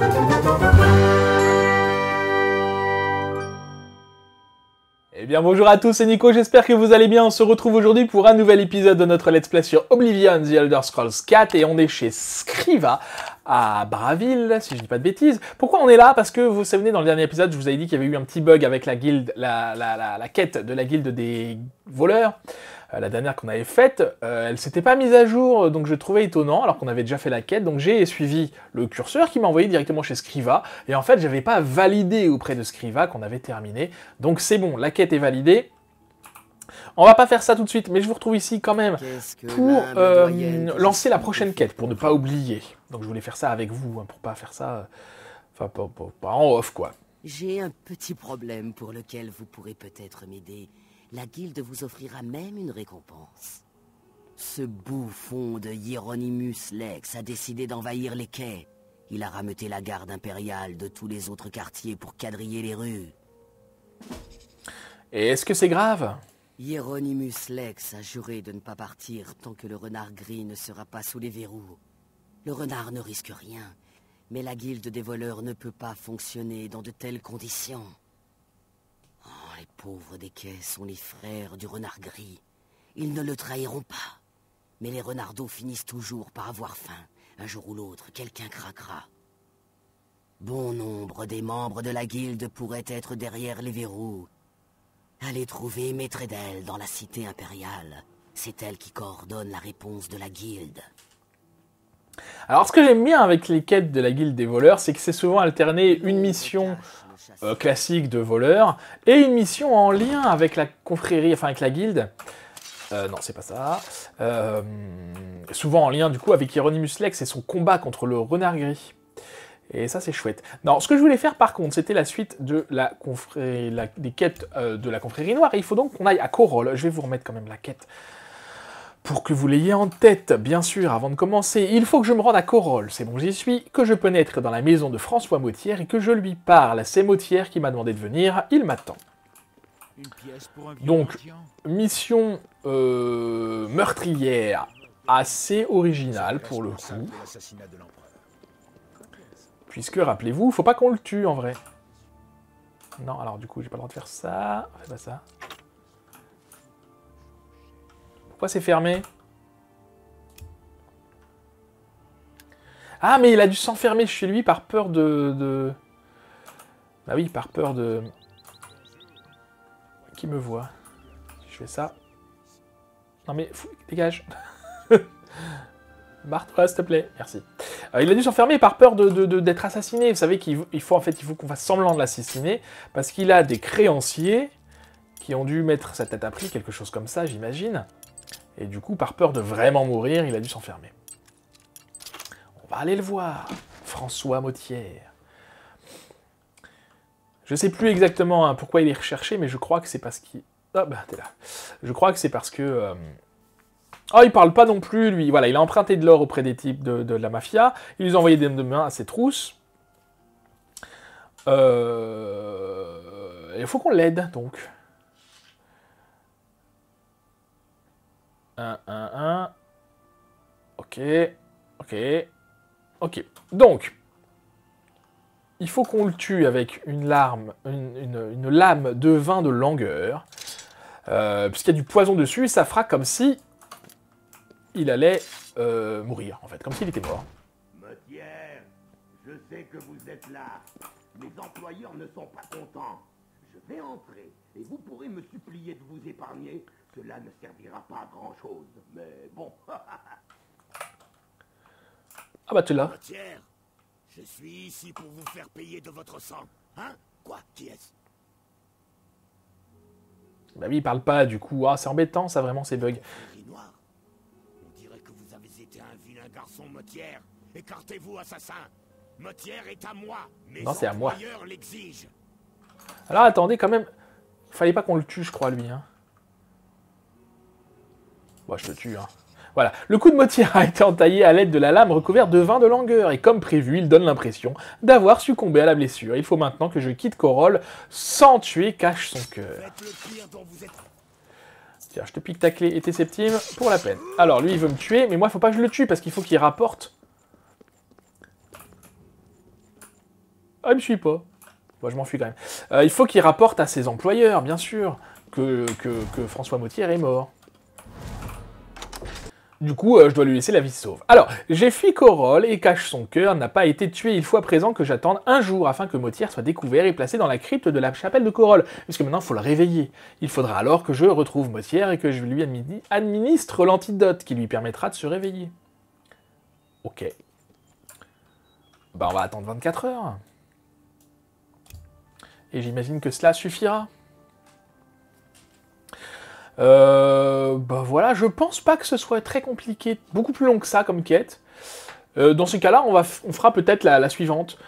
Eh bien bonjour à tous, c'est Nico, j'espère que vous allez bien. On se retrouve aujourd'hui pour un nouvel épisode de notre Let's Play sur Oblivion The Elder Scrolls 4 et on est chez Scriva à Bravil, si je dis pas de bêtises. Pourquoi on est là? Parce que vous vous souvenez, dans le dernier épisode, je vous avais dit qu'il y avait eu un petit bug avec la guilde, la quête de la guilde des voleurs. La dernière qu'on avait faite, elle s'était pas mise à jour, donc je trouvais étonnant, alors qu'on avait déjà fait la quête. Donc j'ai suivi le curseur qui m'a envoyé directement chez Scriva, et en fait j'avais pas validé auprès de Scriva qu'on avait terminé. Donc c'est bon, la quête est validée. On va pas faire ça tout de suite, mais je vous retrouve ici quand même pour lancer la prochaine quête, pour ne pas oublier. Donc je voulais faire ça avec vous, hein, pour pas faire ça, enfin pas en off quoi. J'ai un petit problème pour lequel vous pourrez peut-être m'aider. La guilde vous offrira même une récompense. Ce bouffon de Hieronymus Lex a décidé d'envahir les quais. Il a rameuté la garde impériale de tous les autres quartiers pour quadriller les rues. Et est-ce que c'est grave? Hieronymus Lex a juré de ne pas partir tant que le renard gris ne sera pas sous les verrous. Le renard ne risque rien, mais la guilde des voleurs ne peut pas fonctionner dans de telles conditions. Oh, les pauvres des quais sont les frères du renard gris. Ils ne le trahiront pas. Mais les renardeaux finissent toujours par avoir faim. Un jour ou l'autre, quelqu'un craquera. Bon nombre des membres de la guilde pourraient être derrière les verrous. Allez trouver Maîtredelle dans la cité impériale. C'est elle qui coordonne la réponse de la guilde. Alors ce que j'aime bien avec les quêtes de la guilde des voleurs, c'est que c'est souvent alterné une mission classique de voleurs et une mission en lien avec la confrérie, enfin avec la guilde. Non, c'est pas ça. Souvent en lien du coup avec Hieronymus Lex et son combat contre le renard gris. Et ça c'est chouette. Non, ce que je voulais faire par contre, c'était la suite de des quêtes de la confrérie noire. Et il faut donc qu'on aille à Chorol. Je vais vous remettre quand même la quête pour que vous l'ayez en tête, bien sûr, avant de commencer. Il faut que je me rende à Chorol, c'est bon, j'y suis, que je pénètre dans la maison de François Mautière et que je lui parle. C'est Mautière qui m'a demandé de venir, il m'attend. Donc, mission meurtrière assez originale pour le coup. Puisque, rappelez-vous, faut pas qu'on le tue en vrai. Non, alors du coup, j'ai pas le droit de faire ça. Fais pas ça. Pourquoi c'est fermé? Ah, mais il a dû s'enfermer chez lui par peur de... Bah oui, par peur de... Qui me voit? Si je fais ça... Non mais, dégage. Barre-toi, s'il te plaît. Merci. Il a dû s'enfermer par peur d'être assassiné. Vous savez qu'il faut qu'on fasse semblant de l'assassiner, parce qu'il a des créanciers qui ont dû mettre sa tête à prix, quelque chose comme ça, j'imagine. Et du coup, par peur de vraiment mourir, il a dû s'enfermer. On va aller le voir. François Mautière. Je sais plus exactement hein, pourquoi il est recherché, mais je crois que c'est parce qu'il... Ah bah, t'es là. Je crois que c'est parce que... Oh, il parle pas non plus, lui. Voilà, il a emprunté de l'or auprès des types de la mafia. Il les a envoyés des mains à ses trousses. Il faut qu'on l'aide, donc. 1. Ok. Donc, il faut qu'on le tue avec une lame de vin de langueur. Puisqu'il y a du poison dessus, ça fera comme si il allait mourir, en fait. Comme s'il était mort. Mautière, je sais que vous êtes là. Mes employeurs ne sont pas contents. Je vais entrer et vous pourrez me supplier de vous épargner. Cela ne servira pas à grand-chose, mais bon. Ah bah tu l'as. Mautière, je suis ici pour vous faire payer de votre sang. Hein? Quoi? Qui est-ce? Bah oui, il parle pas, du coup. Ah, c'est embêtant, ça, vraiment, ces bugs. Noir. On dirait que vous avez été un vilain garçon, Mautière. Écartez-vous, assassin. Mautière est à moi. Mes non, c'est à moi. employeurs l'exigent. Alors, attendez, quand même. Fallait pas qu'on le tue, je crois, lui, hein. Bon, je te tue, hein. Voilà. Le coup de Mautière a été entaillé à l'aide de la lame recouverte de vin de langueur, et comme prévu, il donne l'impression d'avoir succombé à la blessure. Il faut maintenant que je quitte Chorol sans tuer cache son cœur. Tiens, je te pique ta clé et tes septimes pour la peine. Alors, lui, il veut me tuer, mais moi, il faut pas que je le tue, parce qu'il faut qu'il rapporte Ah, il me suit pas. Moi, je m'enfuis quand même. Il faut qu'il rapporte à ses employeurs, bien sûr, que François Mautière est mort. Du coup, je dois lui laisser la vie sauve. Alors, j'ai fui Corol et cache son cœur n'a pas été tué. Il faut à présent que j'attende un jour afin que Mautière soit découvert et placé dans la crypte de la chapelle de Corol. Puisque maintenant, il faut le réveiller. Il faudra alors que je retrouve Mautière et que je lui administre l'antidote qui lui permettra de se réveiller. Ok. Bah, on va attendre 24 heures. Et j'imagine que cela suffira. Bah voilà, je pense pas que ce soit très compliqué, beaucoup plus long que ça comme quête. Dans ces cas-là, on fera peut-être la suivante.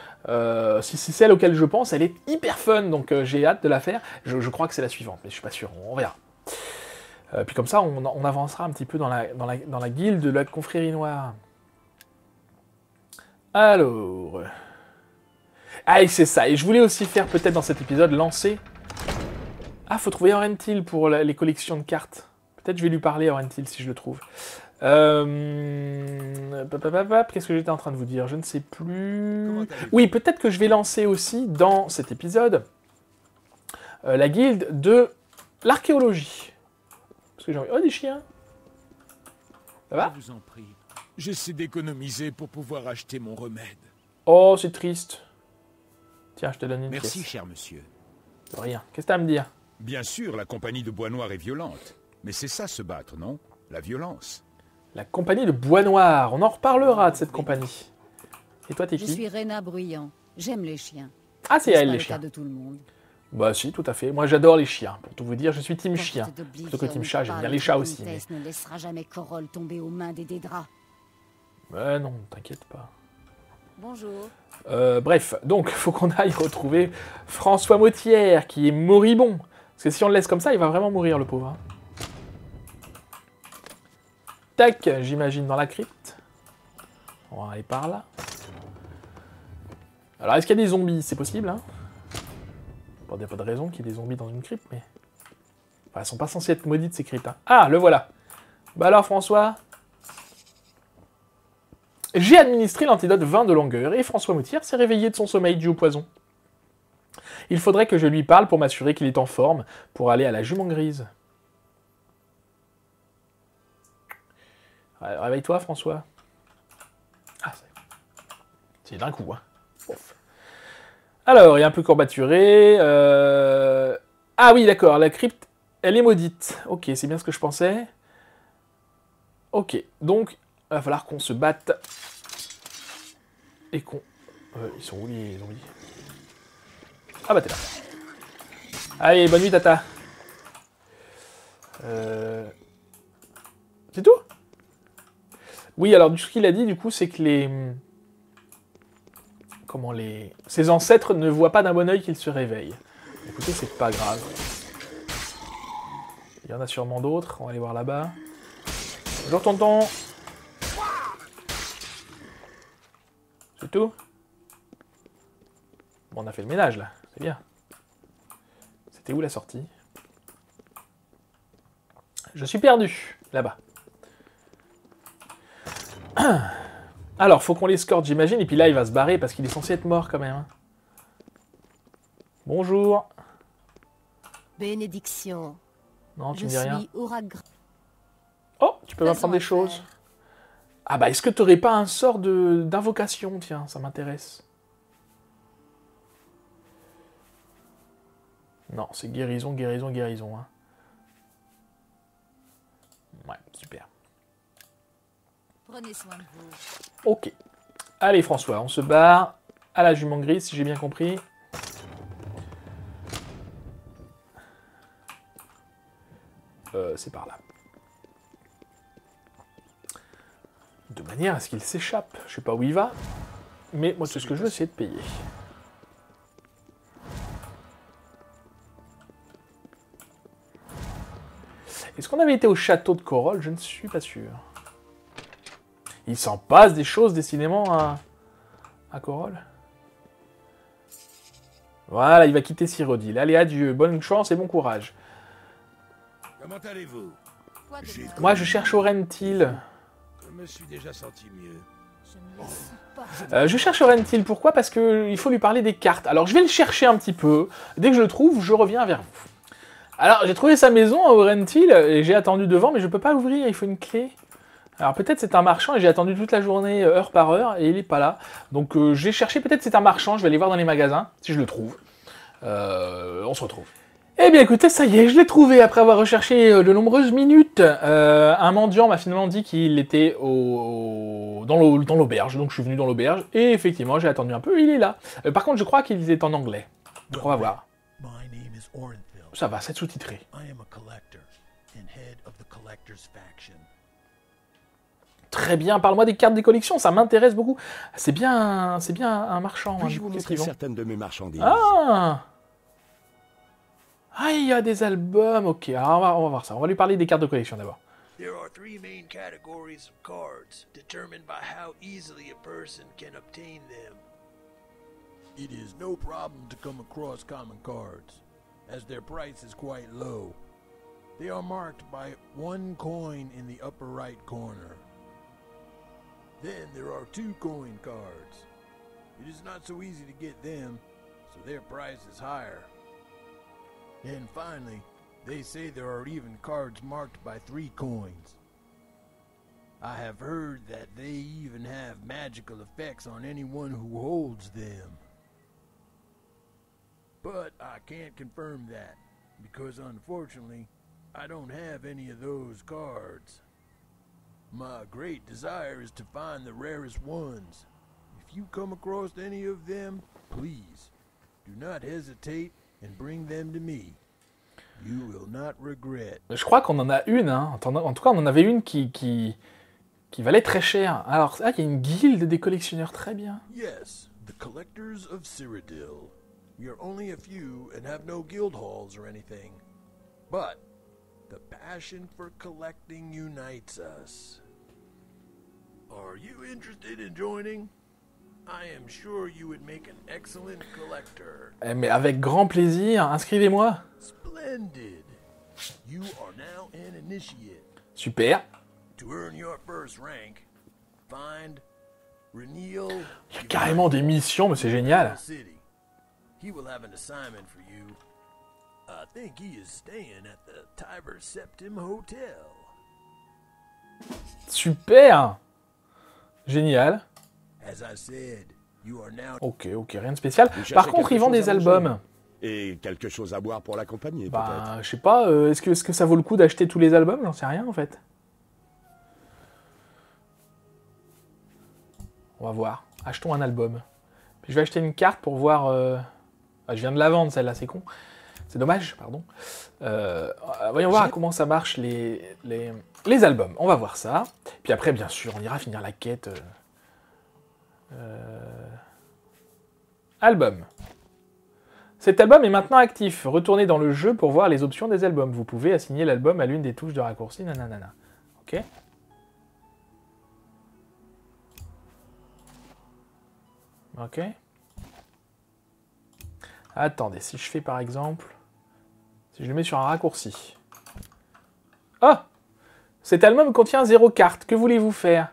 Si c'est celle auquel je pense, elle est hyper fun, donc j'ai hâte de la faire. Je crois que c'est la suivante, mais je suis pas sûr, on verra. Puis comme ça, on avancera un petit peu dans la guilde de la confrérie noire. Alors... Ah, c'est ça, et je voulais aussi faire peut-être dans cet épisode lancer... Ah, faut trouver Orentil pour les collections de cartes. Peut-être je vais lui parler, Orentil, si je le trouve. Qu'est-ce que j'étais en train de vous dire? Je ne sais plus... Oui, peut-être que je vais lancer aussi, dans cet épisode, la guilde de l'archéologie. Parce que j'ai envie... Oh, des chiens! Ça va? Je vous en prie. J'essaie d'économiser pour pouvoir acheter mon remède. Oh, c'est triste. Tiens, je te donne une Merci, pièce. cher monsieur. De rien. Qu'est-ce que t'as à me dire? Bien sûr, la compagnie de Bois Noir est violente. Mais c'est ça, se battre, non? La violence. La compagnie de Bois Noir. On en reparlera de cette compagnie. Et toi, t'es Je qui? suis Rena Bruyant. J'aime les chiens. Ah, c'est C'est elle, pas les le chiens. cas de tout le monde. Bah si, tout à fait. Moi, j'adore les chiens. Pour tout vous dire, je suis team Porte chien. d'Oblivion Plutôt que team chat, j'aime par bien le les chats aussi. comtesse ne laissera jamais Corol tomber aux mains des Dédras. Mais non, t'inquiète pas. Bonjour. Bref, donc, faut qu'on aille retrouver François Mautière, qui est moribond. Parce que si on le laisse comme ça, il va vraiment mourir, le pauvre. Hein. Tac, j'imagine dans la crypte. On va aller par là. Alors, est-ce qu'il y a des zombies? C'est possible, hein? Bon, il n'y a pas de raison qu'il y ait des zombies dans une crypte, mais... Enfin, elles sont pas censées être maudites, ces cryptes. Hein. Ah, le voilà. Bah alors, François... J'ai administré l'antidote 20 de longueur, et François Mautière s'est réveillé de son sommeil dû au poison. Il faudrait que je lui parle pour m'assurer qu'il est en forme, pour aller à la jument grise. Réveille-toi, François. Ah, c'est d'un coup, hein. Ouf. Alors, il est un peu courbaturé. Ah oui, d'accord, la crypte, elle est maudite. Ok, c'est bien ce que je pensais. Ok, donc, il va falloir qu'on se batte. Et qu'on... ils sont où, les zombies? Ah bah, t'es là. Allez, bonne nuit, tata. C'est tout? Oui, alors, ce qu'il a dit, du coup, c'est que ses ancêtres ne voient pas d'un bon oeil qu'il se réveille. Écoutez, c'est pas grave. Il y en a sûrement d'autres. On va aller voir là-bas. Bonjour, tonton. C'est tout? Bon, on a fait le ménage, là. C'est bien. C'était où, la sortie? Je suis perdu, là-bas. Alors, faut qu'on l'escorte, j'imagine, et puis là, il va se barrer parce qu'il est censé être mort, quand même. Hein. Bonjour. Bénédiction. Non, tu Je me dis rien. suis Ouragra. Oh, tu peux m'apprendre des choses. Ah bah, est-ce que t'aurais pas un sort d'invocation? Tiens, ça m'intéresse. Non, c'est guérison, guérison, guérison. Hein. Ouais, super. Prenez soin de vous. Ok. Allez, François, on se barre à la jument grise, si j'ai bien compris. C'est par là. De manière à ce qu'il s'échappe. Je sais pas où il va, mais moi, tout ce que je veux, c'est de payer. Est-ce qu'on avait été au château de Corol? Je ne suis pas sûr. Il s'en passe des choses, décidément, à Corol. Voilà, il va quitter Cyrodiil. Allez, adieu, bonne chance et bon courage. Comment allez-vous? Moi, je cherche Orentil. Je me suis déjà senti mieux. Je cherche Rentil, pourquoi? Parce qu'il faut lui parler des cartes. Alors je vais le chercher un petit peu. Dès que je le trouve, je reviens vers vous. Alors j'ai trouvé sa maison à Rentil et j'ai attendu devant, mais je peux pas l'ouvrir, il faut une clé. Alors peut-être c'est un marchand et j'ai attendu toute la journée, heure par heure, et il est pas là. Donc j'ai cherché, peut-être c'est un marchand, je vais aller voir dans les magasins, si je le trouve. On se retrouve. Eh bien écoutez, ça y est, je l'ai trouvé après avoir recherché de nombreuses minutes. Un mendiant m'a finalement dit qu'il était dans l'auberge, donc je suis venu dans l'auberge, et effectivement j'ai attendu un peu, il est là. Par contre je crois qu'il est en anglais, donc on va voir. Ça va, c'est sous-titré. Très bien, parle-moi des cartes des collections, ça m'intéresse beaucoup. C'est bien un marchand. Puis-je vous montrer certaines de mes marchandises? Ah, il y a des albums, ok. Alors on va voir ça, on va lui parler des cartes de collection d'abord. There are three main categories of cards, determined by how easily a person can obtain them. It is no problem to come across common cards, as their price is quite low. They are marked by 1 coin in the upper right corner. Then there are 2 coin cards. It is not so easy to get them, so their price is higher. And finally, they say there are even cards marked by 3 coins. I have heard that they even have magical effects on anyone who holds them. But I can't confirm that, because unfortunately, I don't have any of those cards. My great desire is to find the rarest ones. If you come across any of them, please, do not hesitate and bring them to me. You will not regret. Je crois qu'on en a une, hein. En tout cas, on en avait une qui valait très cher. Alors, il y a une guilde des collectionneurs, très bien. Yes, the collectors of Cyrodiil. We are only a few and have no guild halls or anything. But the passion for collecting unites us. Are you interested in joining? I am sure you would make an excellent collector. Mais avec grand plaisir, inscrivez-moi. Splendid. You are now an initiate. Super. To earn your first rank, find Renil. Il y a carrément des missions, mais c'est génial. He will have an assignment for you. I think he is staying at the Tiber Septim Hotel. Super. Génial. As I said, you are now... Ok, rien de spécial. Par contre, ils vendent des albums. Et quelque chose à boire pour l'accompagner, peut-être. Bah, je sais pas, est-ce que ça vaut le coup d'acheter tous les albums? J'en sais rien, en fait. On va voir. Achetons un album. Puis je vais acheter une carte pour voir... Ah, je viens de la vendre, celle-là, c'est con. C'est dommage, pardon. Voyons voir comment ça marche, les albums. On va voir ça. Puis après, bien sûr, on ira finir la quête... Album. Cet album est maintenant actif. Retournez dans le jeu pour voir les options des albums. Vous pouvez assigner l'album à l'une des touches de raccourci. Nanana. Ok. Ok. Attendez, si je fais par exemple... Si je le mets sur un raccourci. Oh! Cet album contient 0 cartes. Que voulez-vous faire?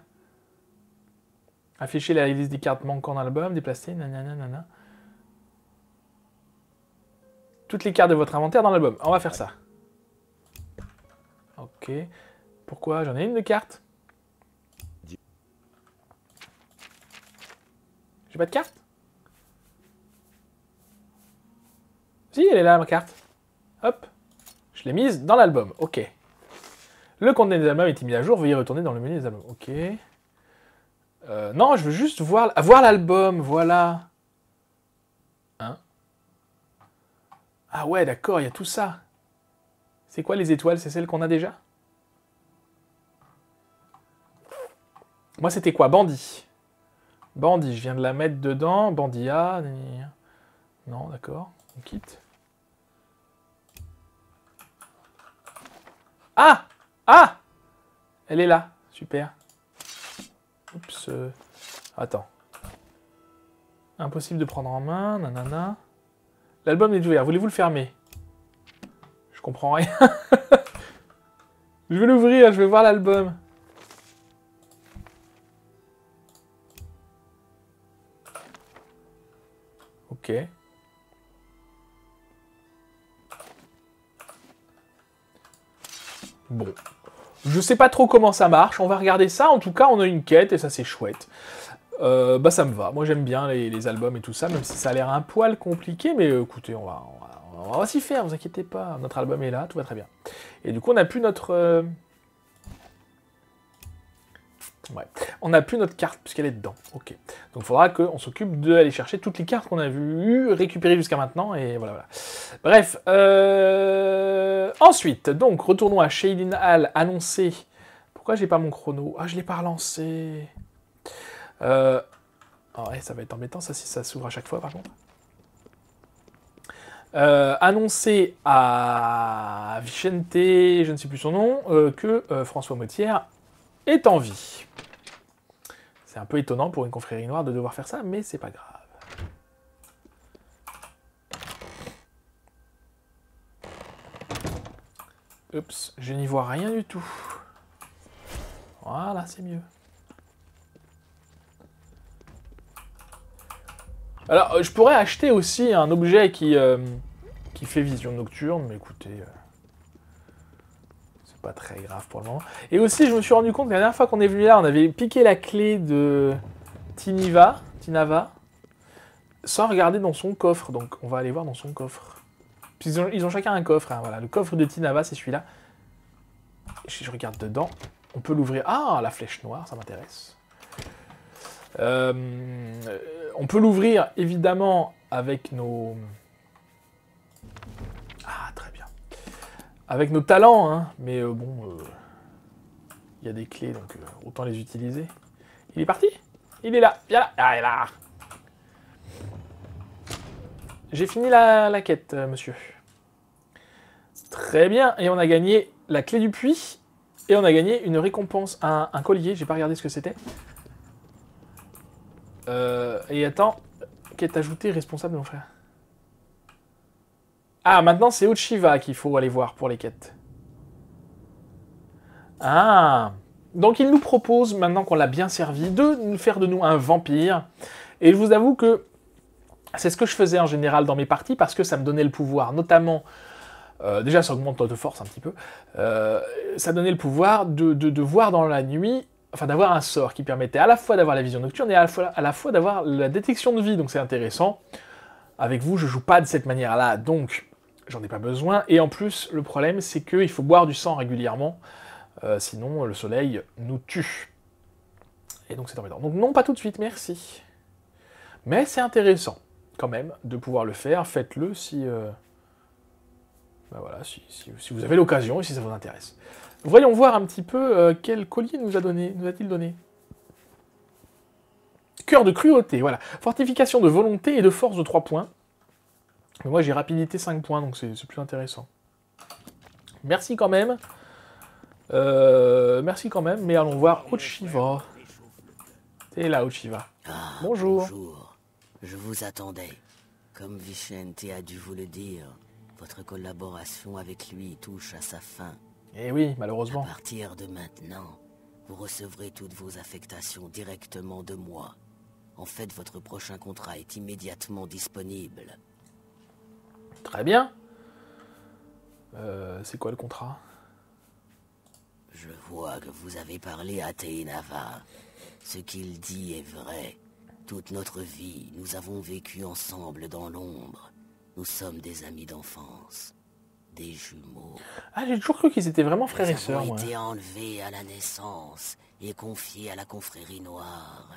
Afficher la liste des cartes manquant dans l'album, déplacer, nanana. Toutes les cartes de votre inventaire dans l'album. On va faire ça. Ok. Pourquoi? J'en ai une de carte. J'ai pas de carte? Si, elle est là, ma carte. Hop. Je l'ai mise dans l'album. Ok. Le contenu des albums est mis à jour. Veuillez retourner dans le menu des albums. Ok. Non, je veux juste voir l'album. Voilà. Hein? Ah ouais, d'accord, il y a tout ça. C'est quoi les étoiles? C'est celles qu'on a déjà? Moi, c'était quoi? Bandit. Bandit, je viens de la mettre dedans. Bandit A. Non, d'accord. On quitte. Ah! Ah! Elle est là. Super. Oups. Attends. Impossible de prendre en main. Nanana. L'album est ouvert. Voulez-vous le fermer? Je comprends rien. Je vais l'ouvrir. Je vais voir l'album. Ok. Bon. Je sais pas trop comment ça marche, on va regarder ça. En tout cas, on a une quête et ça, c'est chouette. Bah, ça me va. Moi, j'aime bien les albums et tout ça, même si ça a l'air un poil compliqué. Mais écoutez, on va s'y faire, vous inquiétez pas. Notre album est là, tout va très bien. Et du coup, on n'a plus notre... Ouais. On n'a plus notre carte puisqu'elle est dedans. Ok. Donc il faudra qu'on s'occupe d'aller chercher toutes les cartes qu'on a vues récupérer jusqu'à maintenant. Et voilà. Bref. Ensuite, donc, retournons à Shading Hall, annoncé. Pourquoi j'ai pas mon chrono? Ah, je l'ai pas relancé. Ah ouais, ça va être embêtant ça si ça s'ouvre à chaque fois par contre. Annoncé à Vicente, je ne sais plus son nom, que François Motière est en vie. C'est un peu étonnant pour une confrérie noire de devoir faire ça, mais c'est pas grave. Oups, je n'y vois rien du tout. Voilà, c'est mieux. Alors, je pourrais acheter aussi un objet qui fait vision nocturne, mais écoutez... pas très grave pour le moment. Et aussi, je me suis rendu compte que la dernière fois qu'on est venu là, on avait piqué la clé de Tinava, sans regarder dans son coffre. Donc, on va aller voir dans son coffre. Puis ils ont chacun un coffre. Hein, voilà. Le coffre de Tinava, c'est celui-là. Je regarde dedans. On peut l'ouvrir. Ah, la flèche noire, ça m'intéresse. On peut l'ouvrir, évidemment, avec nos... Ah, très bien. Avec nos talents, hein, mais bon, il y a des clés, donc autant les utiliser. Il est parti? Il est là, viens là, ah, il est là. J'ai fini la quête, monsieur. Très bien, et on a gagné la clé du puits, et on a gagné une récompense, un collier, j'ai pas regardé ce que c'était. Et attends, quête ajoutée, responsable de mon frère. Ah, maintenant c'est Uchiva qu'il faut aller voir pour les quêtes. Ah, donc il nous propose, maintenant qu'on l'a bien servi, de nous faire de nous un vampire. Et je vous avoue que c'est ce que je faisais en général dans mes parties, parce que ça me donnait le pouvoir, notamment... déjà, ça augmente de force un petit peu. Ça donnait le pouvoir de voir dans la nuit, enfin d'avoir un sort qui permettait à la fois d'avoir la vision nocturne et à la fois d'avoir la détection de vie. Donc c'est intéressant. Avec vous, je joue pas de cette manière-là, donc j'en ai pas besoin. Et en plus, le problème, c'est qu'il faut boire du sang régulièrement. Sinon, le soleil nous tue. Et donc c'est embêtant. Donc non, pas tout de suite, merci. Mais c'est intéressant, quand même, de pouvoir le faire. Faites-le si... Ben voilà, si vous avez l'occasion et si ça vous intéresse. Voyons voir un petit peu quel collier nous a-t-il donné. Cœur de cruauté, voilà. Fortification de volonté et de force de 3 points. Mais moi j'ai rapidité 5 points, donc c'est plus intéressant. Merci quand même. Mais allons voir Uchiva. T'es là, Uchiva. Ah, bonjour. Bonjour. Je vous attendais. Comme Vicente a dû vous le dire, votre collaboration avec lui touche à sa fin. Eh oui, malheureusement. À partir de maintenant, vous recevrez toutes vos affectations directement de moi. En fait, votre prochain contrat est immédiatement disponible. Très bien. C'est quoi le contrat? Je vois que vous avez parlé à Teinava. Ce qu'il dit est vrai. Toute notre vie, nous avons vécu ensemble dans l'ombre. Nous sommes des amis d'enfance. Des jumeaux. Ah, j'ai toujours cru qu'ils étaient vraiment frères et Nous sœurs, avons moi. été enlevés à la naissance et confiés à la confrérie noire.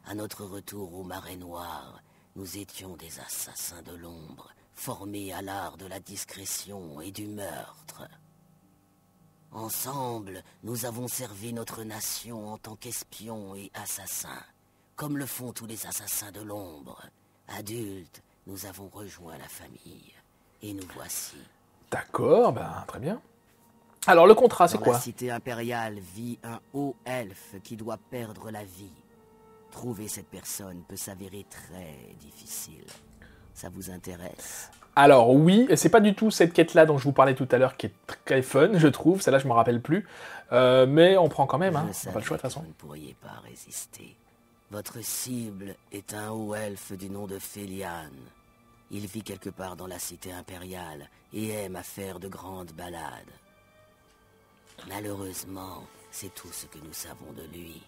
À notre retour au marais noir, nous étions des assassins de l'ombre, formés à l'art de la discrétion et du meurtre. Ensemble, nous avons servi notre nation en tant qu'espions et assassins, comme le font tous les assassins de l'ombre. Adultes, nous avons rejoint la famille, et nous voici. D'accord, ben très bien. Alors le contrat, c'est Dans quoi? la cité impériale vit un haut elfe qui doit perdre la vie. Trouver cette personne peut s'avérer très difficile. Ça vous intéresse? Alors oui, et c'est pas du tout cette quête-là dont je vous parlais tout à l'heure qui est très fun, je trouve. Celle-là, je m'en rappelle plus. Mais on prend quand même, hein. On n'a pas le choix de toute façon. Vous ne pourriez pas résister. Votre cible est un haut elfe du nom de Félian. Il vit quelque part dans la cité impériale et aime à faire de grandes balades. Malheureusement, c'est tout ce que nous savons de lui.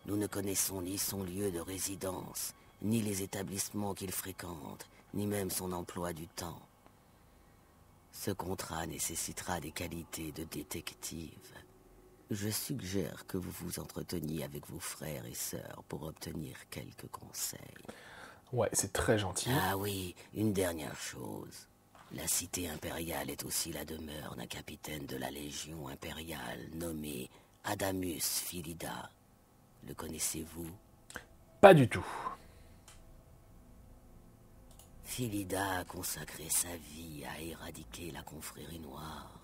Nous ne connaissons ni son lieu de résidence, ni les établissements qu'il fréquente, ni même son emploi du temps. Ce contrat nécessitera des qualités de détective. Je suggère que vous vous entreteniez avec vos frères et sœurs pour obtenir quelques conseils. Ouais, c'est très gentil. Ah oui, une dernière chose. La cité impériale est aussi la demeure d'un capitaine de la Légion impériale nommé Adamus Philida. Le connaissez-vous? Pas du tout. Philida a consacré sa vie à éradiquer la confrérie noire.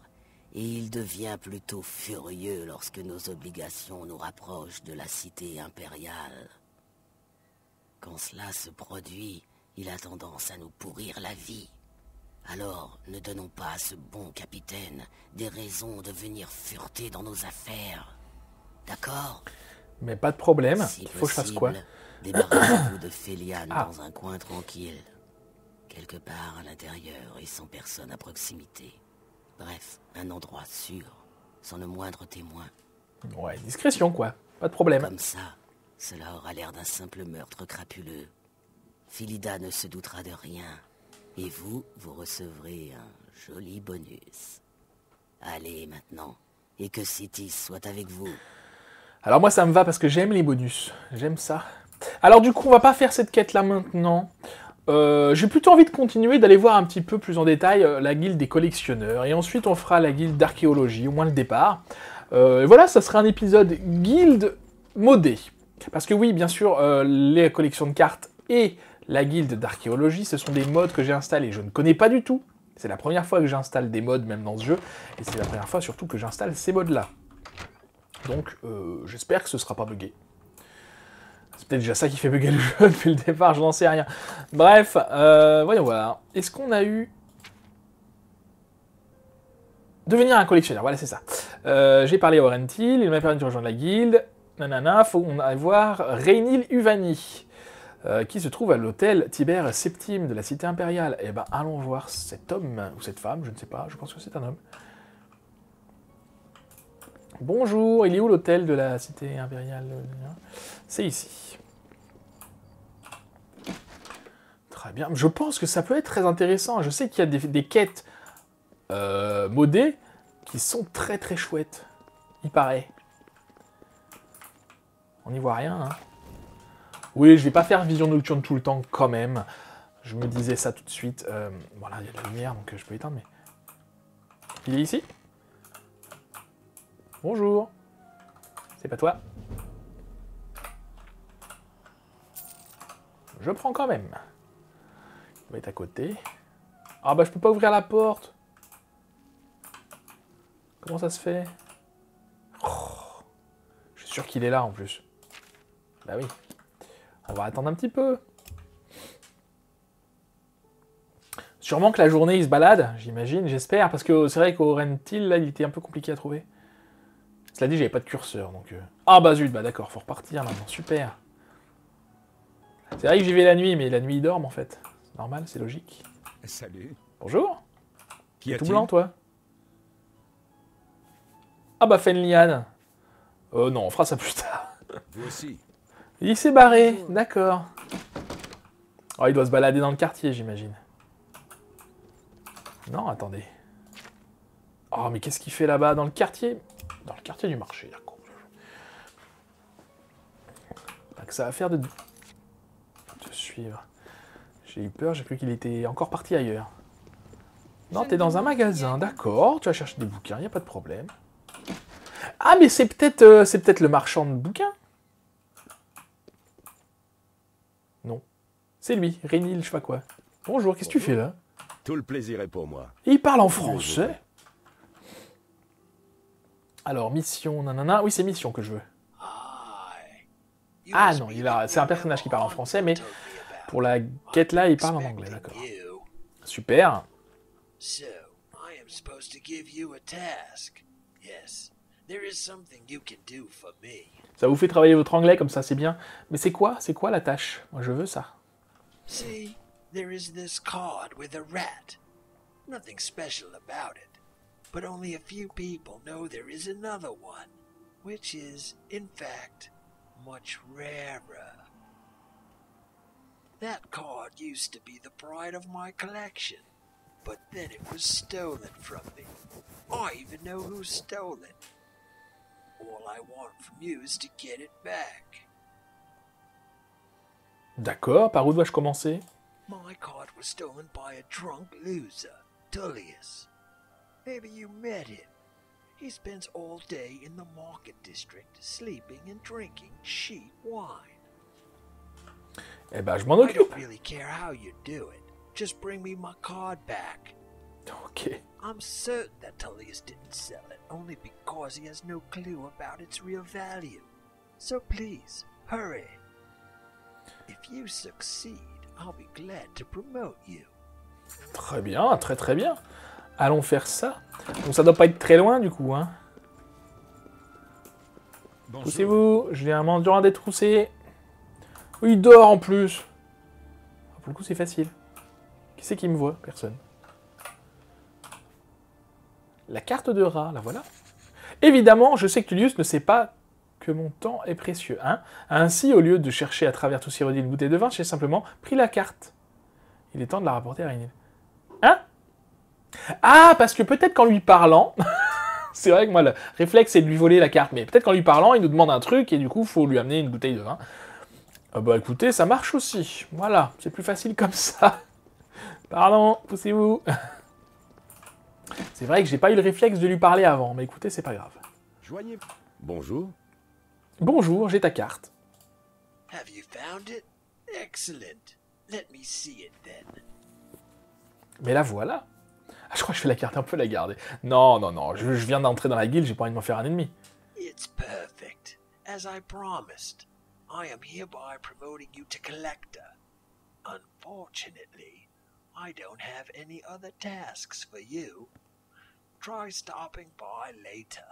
Et il devient plutôt furieux lorsque nos obligations nous rapprochent de la cité impériale. Quand cela se produit, il a tendance à nous pourrir la vie. Alors, ne donnons pas à ce bon capitaine des raisons de venir fureter dans nos affaires. D'accord? Mais pas de problème. Si Il faut que je fasse quoi? débarrassez-vous de Féliane dans un coin tranquille. Quelque part à l'intérieur et sans personne à proximité. Bref, un endroit sûr, sans le moindre témoin. Ouais, discrétion quoi. Pas de problème. Comme ça, cela aura l'air d'un simple meurtre crapuleux. Philida ne se doutera de rien. Et vous recevrez un joli bonus. Allez maintenant, et que Citis soit avec vous. Alors moi ça me va parce que j'aime les bonus. J'aime ça. Alors du coup on va pas faire cette quête là maintenant. J'ai plutôt envie de continuer, d'aller voir un petit peu plus en détail la guilde des collectionneurs. Et ensuite on fera la guilde d'archéologie, au moins le départ. Et voilà, ça sera un épisode guilde modé. Parce que oui, bien sûr, les collections de cartes et la guilde d'archéologie, ce sont des modes que j'ai installés. Je ne connais pas du tout. C'est la première fois que j'installe des modes, même dans ce jeu. Et c'est la première fois surtout que j'installe ces modes-là. Donc j'espère que ce ne sera pas buggé. C'est peut-être déjà ça qui fait bugger le jeu depuis le départ, je n'en sais rien. Bref, voyons voir. Est-ce qu'on a eu... Devenir un collectionneur, voilà c'est ça. J'ai parlé à Orentil, il m'a permis de rejoindre la guilde. Nanana, faut qu'on aille voir Reynil Uvani, qui se trouve à l'hôtel Tibère Septime de la cité impériale. Eh ben allons voir cet homme, ou cette femme, je ne sais pas, je pense que c'est un homme. Bonjour, il est où l'hôtel de la cité impériale? C'est ici. Très bien, je pense que ça peut être très intéressant. Je sais qu'il y a des quêtes modées qui sont très très chouettes. Il paraît. On n'y voit rien, hein. Oui, je vais pas faire vision nocturne tout le temps quand même. Je me disais ça tout de suite. Voilà, il y a de la lumière, donc je peux éteindre, mais... Il est ici? Bonjour. C'est pas toi? Je prends quand même. Il va être à côté. Ah bah je peux pas ouvrir la porte. Comment ça se fait? Oh, je suis sûr qu'il est là en plus. Bah oui. On va attendre un petit peu. Sûrement que la journée il se balade, j'imagine, j'espère, parce que c'est vrai qu'au Rentil, là, il était un peu compliqué à trouver. Cela dit, j'avais pas de curseur, donc... Ah bah zut, bah d'accord, faut repartir maintenant, super. C'est vrai que j'y vais la nuit, mais la nuit, ils dorment en fait. C'est normal, c'est logique. Salut. Bonjour. Qui Tout a-t-il? blanc, toi? Ah bah Fenlian. Non, on fera ça plus tard. Vous aussi. Il s'est barré, d'accord. Oh, il doit se balader dans le quartier, j'imagine. Non, attendez. Oh, mais qu'est-ce qu'il fait là-bas, dans le quartier? Dans le quartier du marché, d'accord. Pas que ça va faire de suivre. J'ai eu peur, j'ai cru qu'il était encore parti ailleurs. Non, t'es dans un magasin, d'accord. Tu vas chercher des bouquins, y a pas de problème. Ah, mais c'est peut-être le marchand de bouquins. Non. C'est lui, Reynil, je sais pas quoi. Bonjour, qu'est-ce que tu fais là? Tout le plaisir est pour moi. Et il parle en français. Alors, mission, nanana. Oui, c'est mission que je veux. Ah non, c'est un personnage qui parle en français, mais pour la quête là, il parle en anglais, d'accord. Super. So, I am supposed to give you a task. Yes, there is something you can do for me. Ça vous fait travailler votre anglais comme ça, c'est bien. Mais c'est quoi la tâche? Moi, je veux ça. See, there is this card with a rat. Nothing special about it, but only a few people know there is another one, which is, in fact, much rarer. That card used to be the pride of my collection, but then it was stolen from me. I even know who stole it. All I want from you is to get it back. D'accord, par où dois-je commencer? My card was stolen by a drunk loser, Tullius. Maybe you met him. He spends all day in the market district, sleeping and drinking cheap wine. Eh ben, je m'en I occupe. don't really care how you do it. Just bring me my card back. Ok. I'm certain that Tullius didn't sell it only because he has no clue about its real value. So please, hurry. If you succeed, I'll be glad to promote you. Très bien, très très bien. Allons faire ça. Donc ça doit pas être très loin du coup, hein. Bonjour. Poussez-vous, je viens un mendiant à détrousser. Oui, il dort en plus. Pour le coup, c'est facile. Qui c'est qui me voit? Personne. La carte de rat, la voilà. Évidemment, je sais que Tullius ne sait pas que mon temps est précieux. Hein. Ainsi, au lieu de chercher à travers tout siroter une bouteille de vin, j'ai simplement pris la carte. Il est temps de la rapporter à Rainier. Hein? Ah, parce que peut-être qu'en lui parlant... c'est vrai que moi, le réflexe, c'est de lui voler la carte. Mais peut-être qu'en lui parlant, il nous demande un truc et du coup, il faut lui amener une bouteille de vin. Ah bah écoutez, ça marche aussi. Voilà, c'est plus facile comme ça. Pardon, poussez-vous. C'est vrai que j'ai pas eu le réflexe de lui parler avant, mais écoutez, c'est pas grave. Joignez. Bonjour. Bonjour, j'ai ta carte. Have you found it? Excellent. Let me see it then. Mais la voilà. Ah, je crois que je vais la carte un peu la garder. Non, non, non, je viens d'entrer dans la guilde, j'ai pas envie de m'en faire un ennemi. It's perfect. As I promised, I am hereby promoting you to collector. Unfortunately, I don't have any other tasks for you. Try stopping by later.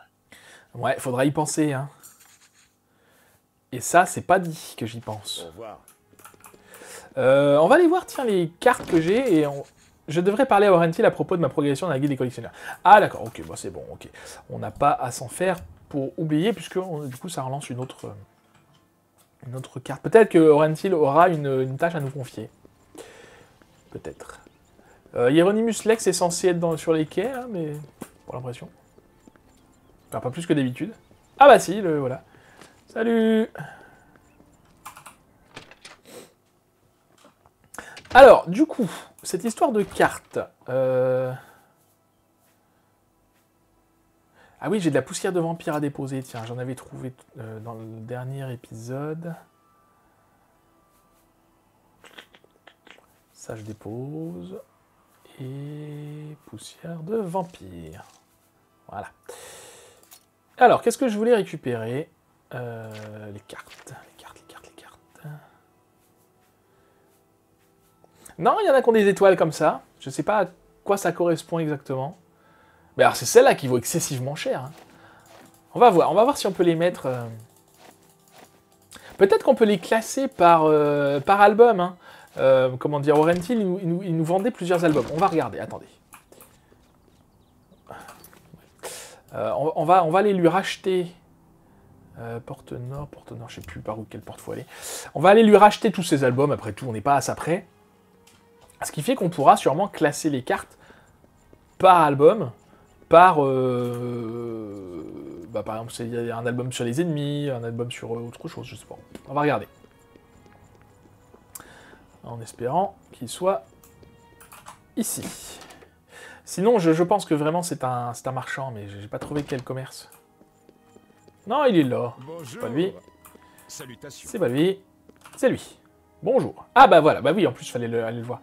Ouais, faudra y penser, hein. Et ça, c'est pas dit que j'y pense. Au revoir. On va aller voir, tiens, les cartes que j'ai, et je devrais parler à Orentil à propos de ma progression dans la guilde des collectionneurs. Ah d'accord, ok, bah c'est bon, ok. On n'a pas à s'en faire pour oublier, puisque du coup, ça relance une autre carte. Peut-être que Orentil aura une tâche à nous confier. Peut-être. Hieronymus Lex est censé être sur les quais, hein, mais pour l'impression. Enfin, pas plus que d'habitude. Ah bah si, le voilà. Salut! Alors, du coup, cette histoire de cartes... Ah oui, j'ai de la poussière de vampire à déposer. Tiens, j'en avais trouvé dans le dernier épisode. Ça, je dépose. Et poussière de vampire. Voilà. Alors, qu'est-ce que je voulais récupérer? Les cartes. Les cartes. Non, il y en a qui ont des étoiles comme ça. Je sais pas à quoi ça correspond exactement. Mais alors, c'est celle-là qui vaut excessivement cher. Hein. On va voir si on peut les mettre... Peut-être qu'on peut les classer par album. Hein. Comment dire, Orentil, il nous vendait plusieurs albums. On va regarder, attendez. On va aller lui racheter... Porte Nord, je sais plus par où, quelle porte faut aller. On va aller lui racheter tous ces albums, après tout, on n'est pas à ça près. Ce qui fait qu'on pourra sûrement classer les cartes par album, par exemple, il y a un album sur les ennemis, un album sur autre chose, je sais pas. On va regarder. En espérant qu'il soit ici. Sinon, je pense que vraiment c'est un marchand, mais j'ai pas trouvé quel commerce. Non, il est là. Bonjour. C'est pas lui. Salutations. C'est pas lui. C'est lui. Bonjour. Ah bah voilà, bah oui, en plus il fallait aller le voir.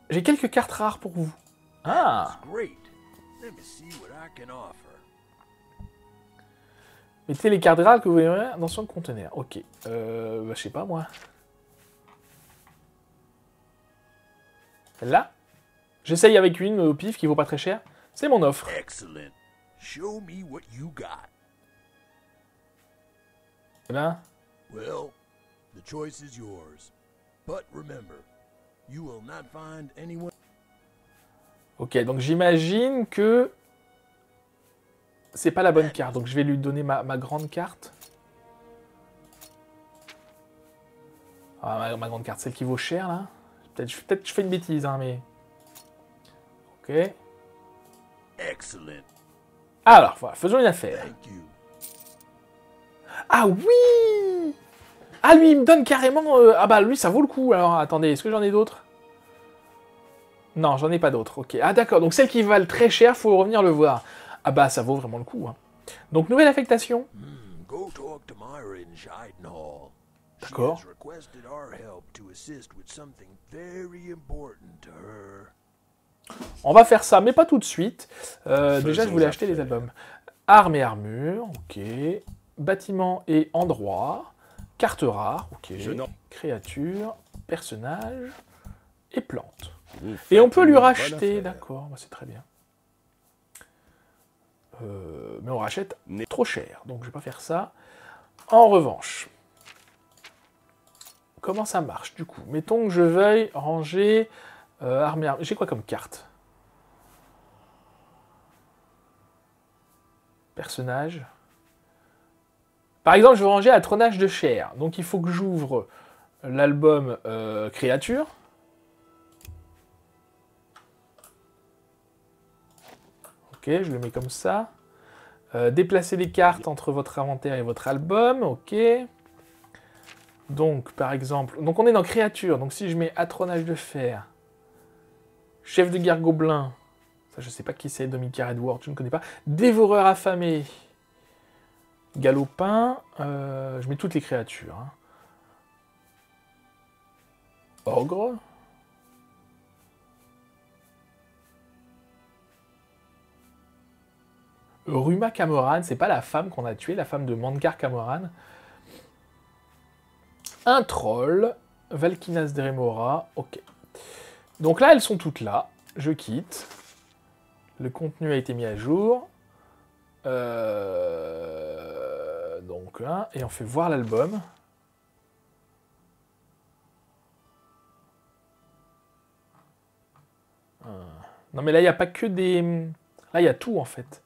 J'ai quelques cartes rares pour vous. Ah. Great. Let me see what I can offer. Mettez les cartes rares que vous voyez dans son conteneur. Ok. Je sais pas moi. Celle-là. J'essaye avec une au pif qui vaut pas très cher. C'est mon offre. Excellent. Show me what you got. Eh ben, Well, the choice is yours. But remember, You will not find anyone. Ok, donc j'imagine que c'est pas la bonne carte. Donc je vais lui donner ma grande carte. Ah, ma grande carte, celle qui vaut cher, là. Peut-être je fais une bêtise, hein, mais... Ok. Excellent. Alors, voilà, faisons une affaire. Thank you. Ah oui! Ah, lui, il me donne carrément... Ah bah, lui, ça vaut le coup. Alors, attendez, est-ce que j'en ai d'autres? Non, j'en ai pas d'autres. Ok. Ah, d'accord. Donc, celles qui valent très cher, faut revenir le voir. Ah bah, ça vaut vraiment le coup. Hein. Donc, nouvelle affectation. Go talk to Myra in Shidenhall. She D'accord. has requested our help to assist with something very important to her. On va faire ça, mais pas tout de suite. Déjà, je voulais acheter les albums. Armes et armures, ok. Bâtiments et endroits. Cartes rares, ok. Créatures, personnages et plantes. Et on peut lui racheter, d'accord, bah, c'est très bien. Mais on rachète trop cher, donc je vais pas faire ça. En revanche, comment ça marche du coup? Mettons que je veuille ranger armes et armures. J'ai quoi comme carte? Personnage. Par exemple, je veux ranger à Trônage de chair. Donc il faut que j'ouvre l'album créature. Ok, je le mets comme ça. Déplacer les cartes entre votre inventaire et votre album. Ok. Donc, par exemple... Donc on est dans créature. Donc si je mets Atronage de fer, chef de guerre gobelin, ça je sais pas qui c'est, Domicar Edward, je ne connais pas. Dévoreur affamé, galopin, je mets toutes les créatures. Hein. Ogre. Ruma Camoran, c'est pas la femme qu'on a tuée, la femme de Mandkar Camoran. Un troll, Valkinas Dremora, ok. Donc là, elles sont toutes là. Je quitte. Le contenu a été mis à jour. Donc là, et on fait voir l'album. Non mais là, il n'y a pas que des... Là, il y a tout en fait.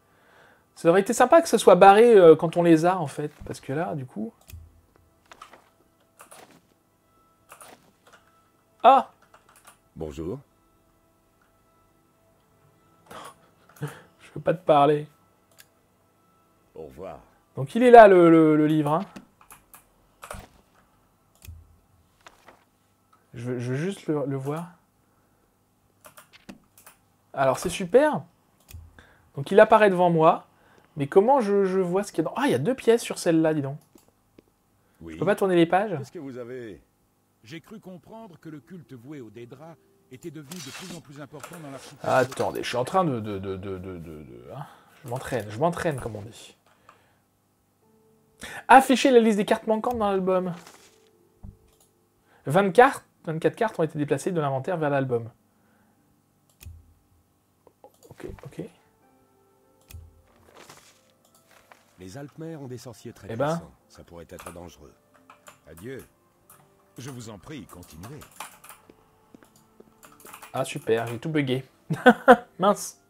Ça aurait été sympa que ça soit barré quand on les a, en fait. Parce que là, du coup... Ah! Bonjour. Je veux pas te parler. Au revoir. Donc il est là, le livre. Hein. Je veux juste le voir. Alors, c'est super. Donc il apparaît devant moi. Mais comment je vois ce qu'il y a dans... Ah, il y a 2 pièces sur celle-là, dis donc. Oui. Je peux pas tourner les pages? Qu'est-ce que vous avez? J'ai cru comprendre que le culte voué au Daedra était devenu de plus en plus important dans l'archipel. Attendez, je suis en train de hein, je m'entraîne, comme on dit. Afficher la liste des cartes manquantes dans l'album. 24 cartes ont été déplacées de l'inventaire vers l'album. Ok, ok. Les Alpmères ont des sorciers très Eh ben. puissants. Ça pourrait être dangereux. Adieu. Je vous en prie, continuez. Ah super, j'ai tout bugué. Mince.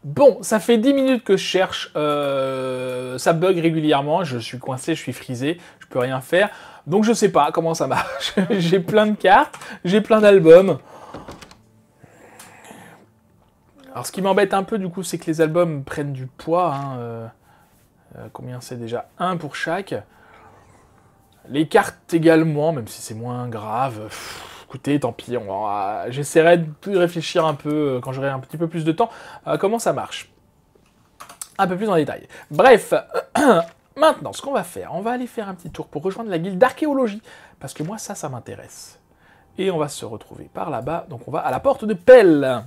Bon, ça fait 10 minutes que je cherche. Ça bug régulièrement. Je suis coincé, je suis frisé. Je peux rien faire. Donc je sais pas comment ça marche. J'ai plein de cartes. J'ai plein d'albums. Alors ce qui m'embête un peu du coup, c'est que les albums prennent du poids. Hein, combien c'est déjà? 1 pour chaque. Les cartes également, même si c'est moins grave. Écoutez, tant pis, j'essaierai de réfléchir un peu, quand j'aurai un petit peu plus de temps, à comment ça marche. Un peu plus en détail. Bref, maintenant, ce qu'on va faire, on va aller faire un petit tour pour rejoindre la guilde d'archéologie, parce que moi, ça m'intéresse. Et on va se retrouver par là-bas, donc on va à la porte de Pelle.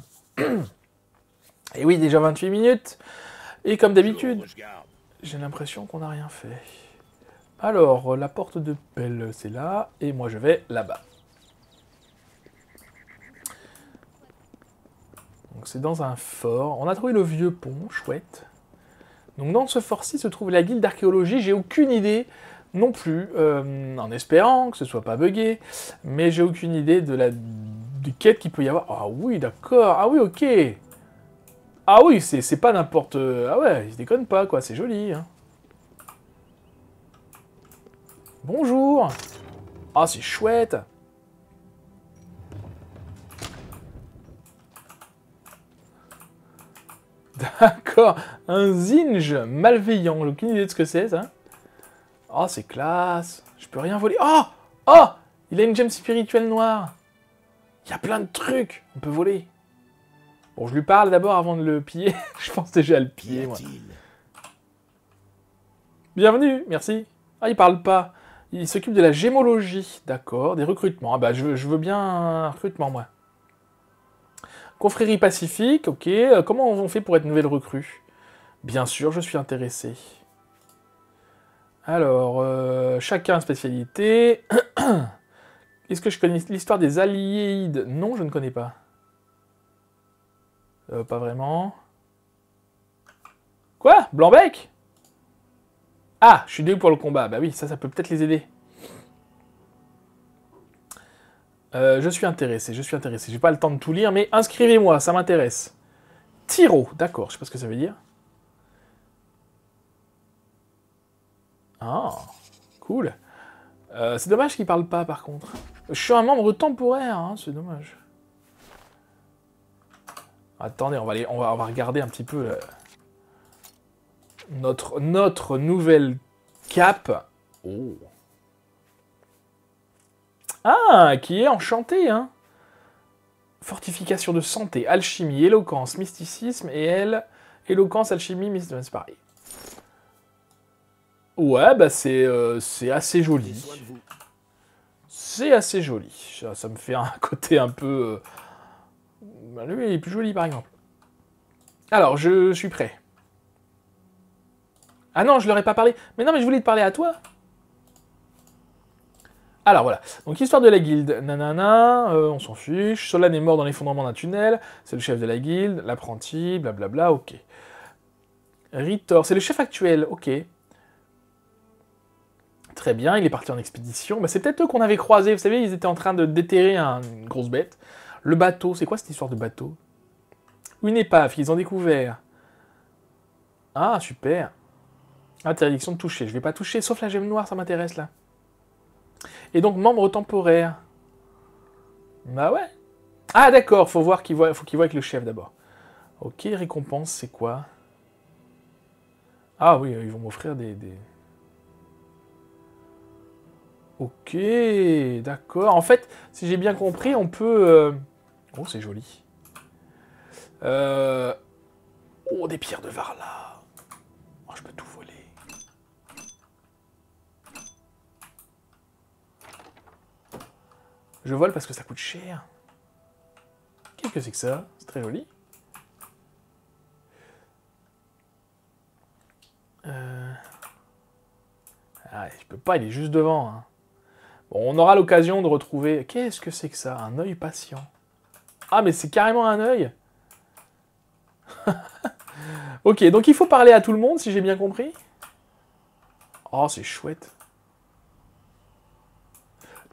Et oui, déjà 28 minutes, et comme d'habitude, j'ai l'impression qu'on n'a rien fait. Alors, la porte de Pelle, c'est là, et moi je vais là-bas. Donc c'est dans un fort. On a trouvé le vieux pont, chouette. Donc dans ce fort-ci se trouve la guilde d'archéologie. J'ai aucune idée non plus, en espérant que ce soit pas buggé, mais j'ai aucune idée de la des quêtes qu'il peut y avoir. Ah oui, d'accord. Ah oui, ok. Ah oui, c'est pas n'importe... Ah ouais, il se déconne pas, quoi. C'est joli, hein. Bonjour. Ah, c'est chouette. D'accord. Un zinge malveillant. J'ai aucune idée de ce que c'est, ça. Oh, c'est classe. Je peux rien voler. Oh! Oh! Il a une gemme spirituelle noire. Il y a plein de trucs. On peut voler. Bon, je lui parle d'abord avant de le piller. Je pense déjà à le piller, moi. Bienvenue, merci. Ah, il parle pas. Il s'occupe de la gémologie. D'accord, des recrutements. Ah bah, je veux bien un recrutement, moi. Confrérie pacifique, ok. Comment on fait pour être nouvelle recrue? Bien sûr, je suis intéressé. Alors, chacun a une spécialité. Est-ce que je connais l'histoire des Alliéides? Non, je ne connais pas. Pas vraiment. Quoi? Blanc-bec? Ah, je suis doué pour le combat. Bah oui, ça peut peut-être les aider. Je suis intéressé. J'ai pas le temps de tout lire, mais inscrivez-moi, ça m'intéresse. Tiro, d'accord, je sais pas ce que ça veut dire. Ah, cool. C'est dommage qu'il parle pas, par contre. Je suis un membre temporaire, hein, c'est dommage. Attendez, on va regarder un petit peu notre nouvelle cape. Oh. Ah, qui est enchantée, hein. Fortification de santé, alchimie, éloquence, mysticisme, et elle, éloquence, alchimie, mysticisme, c'est pareil. Ouais, bah c'est assez joli. C'est assez joli. Ça me fait un côté un peu... Bah, lui, il est plus joli, par exemple. Alors, je suis prêt. Ah non, je leur ai pas parlé. Mais non, mais je voulais te parler à toi. Alors, voilà. Donc, histoire de la guilde. Nanana, on s'en fiche. Solan est mort dans l'effondrement d'un tunnel. C'est le chef de la guilde. L'apprenti, blablabla, ok. Ritor, c'est le chef actuel, ok. Très bien, il est parti en expédition. Bah, c'est peut-être eux qu'on avait croisés. Vous savez, ils étaient en train de déterrer une grosse bête. Le bateau, c'est quoi cette histoire de bateau? Une épave, ils ont découvert. Ah, super. Interdiction de toucher. Je vais pas toucher, sauf la gemme noire, ça m'intéresse, là. Et donc, membre temporaire. Bah ouais. Ah, d'accord, faut qu'il voit avec le chef, d'abord. Ok, récompense, c'est quoi? Ah oui, ils vont m'offrir des... Ok, d'accord. En fait, si j'ai bien compris, on peut... Oh, c'est joli. Oh, des pierres de Varla. Oh, je peux tout voler. Je vole parce que ça coûte cher. Qu'est-ce que c'est que ça? C'est très joli. Ah, je peux pas, il est juste devant. Hein. Bon, on aura l'occasion de retrouver... Qu'est-ce que c'est que ça? Un œil patient. Ah, mais c'est carrément un œil. Ok, donc il faut parler à tout le monde, si j'ai bien compris. Oh, c'est chouette.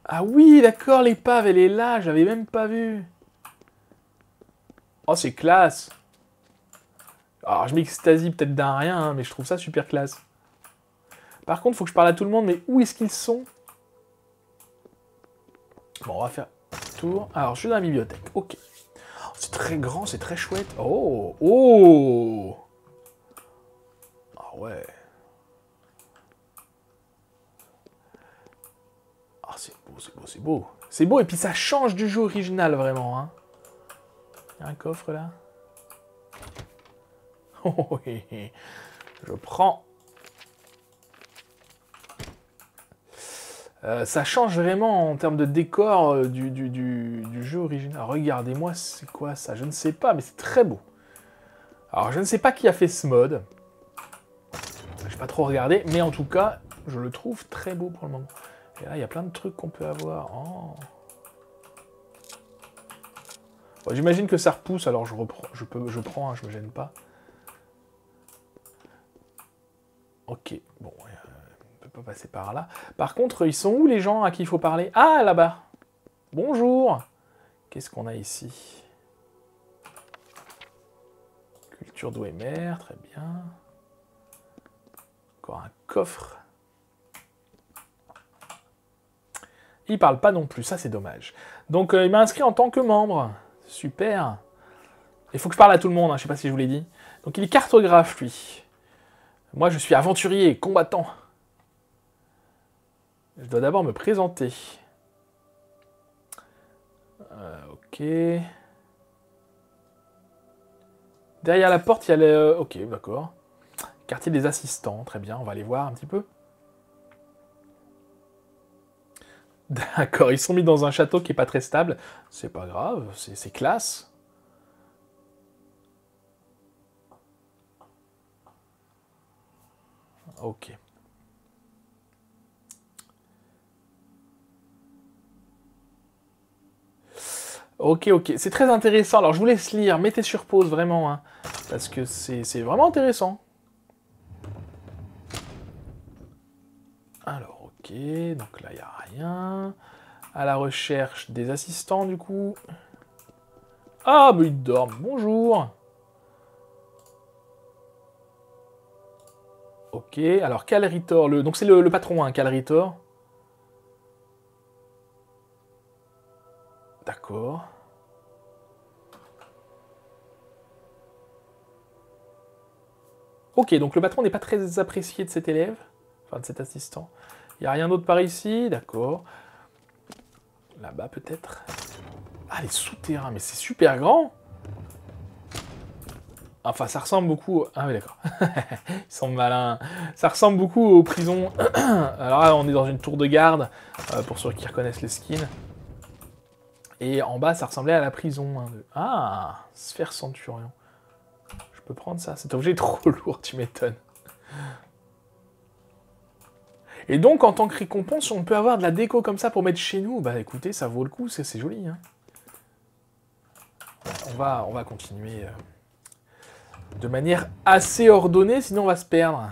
Ah oui, d'accord, l'épave, elle est là, j'avais même pas vu. Oh, c'est classe. Alors, je m'extasie peut-être d'un rien, hein, mais je trouve ça super classe. Par contre, il faut que je parle à tout le monde, mais où est-ce qu'ils sont? Bon, on va faire un tour. Alors, je suis dans la bibliothèque, ok. Oh, c'est très grand, c'est très chouette. Oh, oh. Ah ouais. Ah, c'est beau, c'est beau, c'est beau. C'est beau, et puis ça change du jeu original, vraiment. Hein. Il y a un coffre, là. Oh, je prends. Ça change vraiment en termes de décor du jeu original. Regardez-moi, c'est quoi ça? Je ne sais pas, mais c'est très beau. Alors, je ne sais pas qui a fait ce mode. Je n'ai pas trop regardé, mais en tout cas, je le trouve très beau pour le moment. Et là, il y a plein de trucs qu'on peut avoir. Oh. Bon, j'imagine que ça repousse, alors je prends, hein, je me gêne pas. Ok, bon, on peut pas passer par là. Par contre, ils sont où les gens à qui il faut parler? Ah, là-bas. Bonjour. Qu'est-ce qu'on a ici? Culture d'eau et mer, très bien. Encore un coffre. Il parle pas non plus, ça c'est dommage. Donc il m'a inscrit en tant que membre. Super. Il faut que je parle à tout le monde, hein, je sais pas si je vous l'ai dit. Donc il est cartographe, lui. Moi je suis aventurier, combattant. Je dois d'abord me présenter. Ok. Derrière la porte, il y a le... Ok, d'accord. Quartier des assistants, très bien, on va aller voir un petit peu. D'accord, ils sont mis dans un château qui est pas très stable. C'est pas grave, c'est classe. Ok. Ok, ok. C'est très intéressant. Alors, je vous laisse lire. Mettez sur pause, vraiment. Hein, parce que c'est vraiment intéressant. Alors, ok. Donc là, il n'y a rien. À la recherche des assistants, du coup. Ah, mais ils dorment. Bonjour. Ok. Alors, Calritor. Donc, c'est le patron, hein, Calritor. D'accord. Ok, donc le patron n'est pas très apprécié de cet élève, enfin de cet assistant. Il n'y a rien d'autre par ici, d'accord. Là-bas peut-être. Ah, les souterrains, mais c'est super grand. Enfin, ça ressemble beaucoup... Ah oui, d'accord. Ils sont malins. Ça ressemble beaucoup aux prisons. Alors là, on est dans une tour de garde, pour ceux qui reconnaissent les skins. Et en bas, ça ressemblait à la prison. Hein, Ah, sphère centurion. Je peux prendre ça. Cet objet est trop lourd, tu m'étonnes. Et donc, en tant que récompense, on peut avoir de la déco comme ça pour mettre chez nous. Bah écoutez, ça vaut le coup, c'est joli. Hein. On va continuer de manière assez ordonnée, sinon on va se perdre.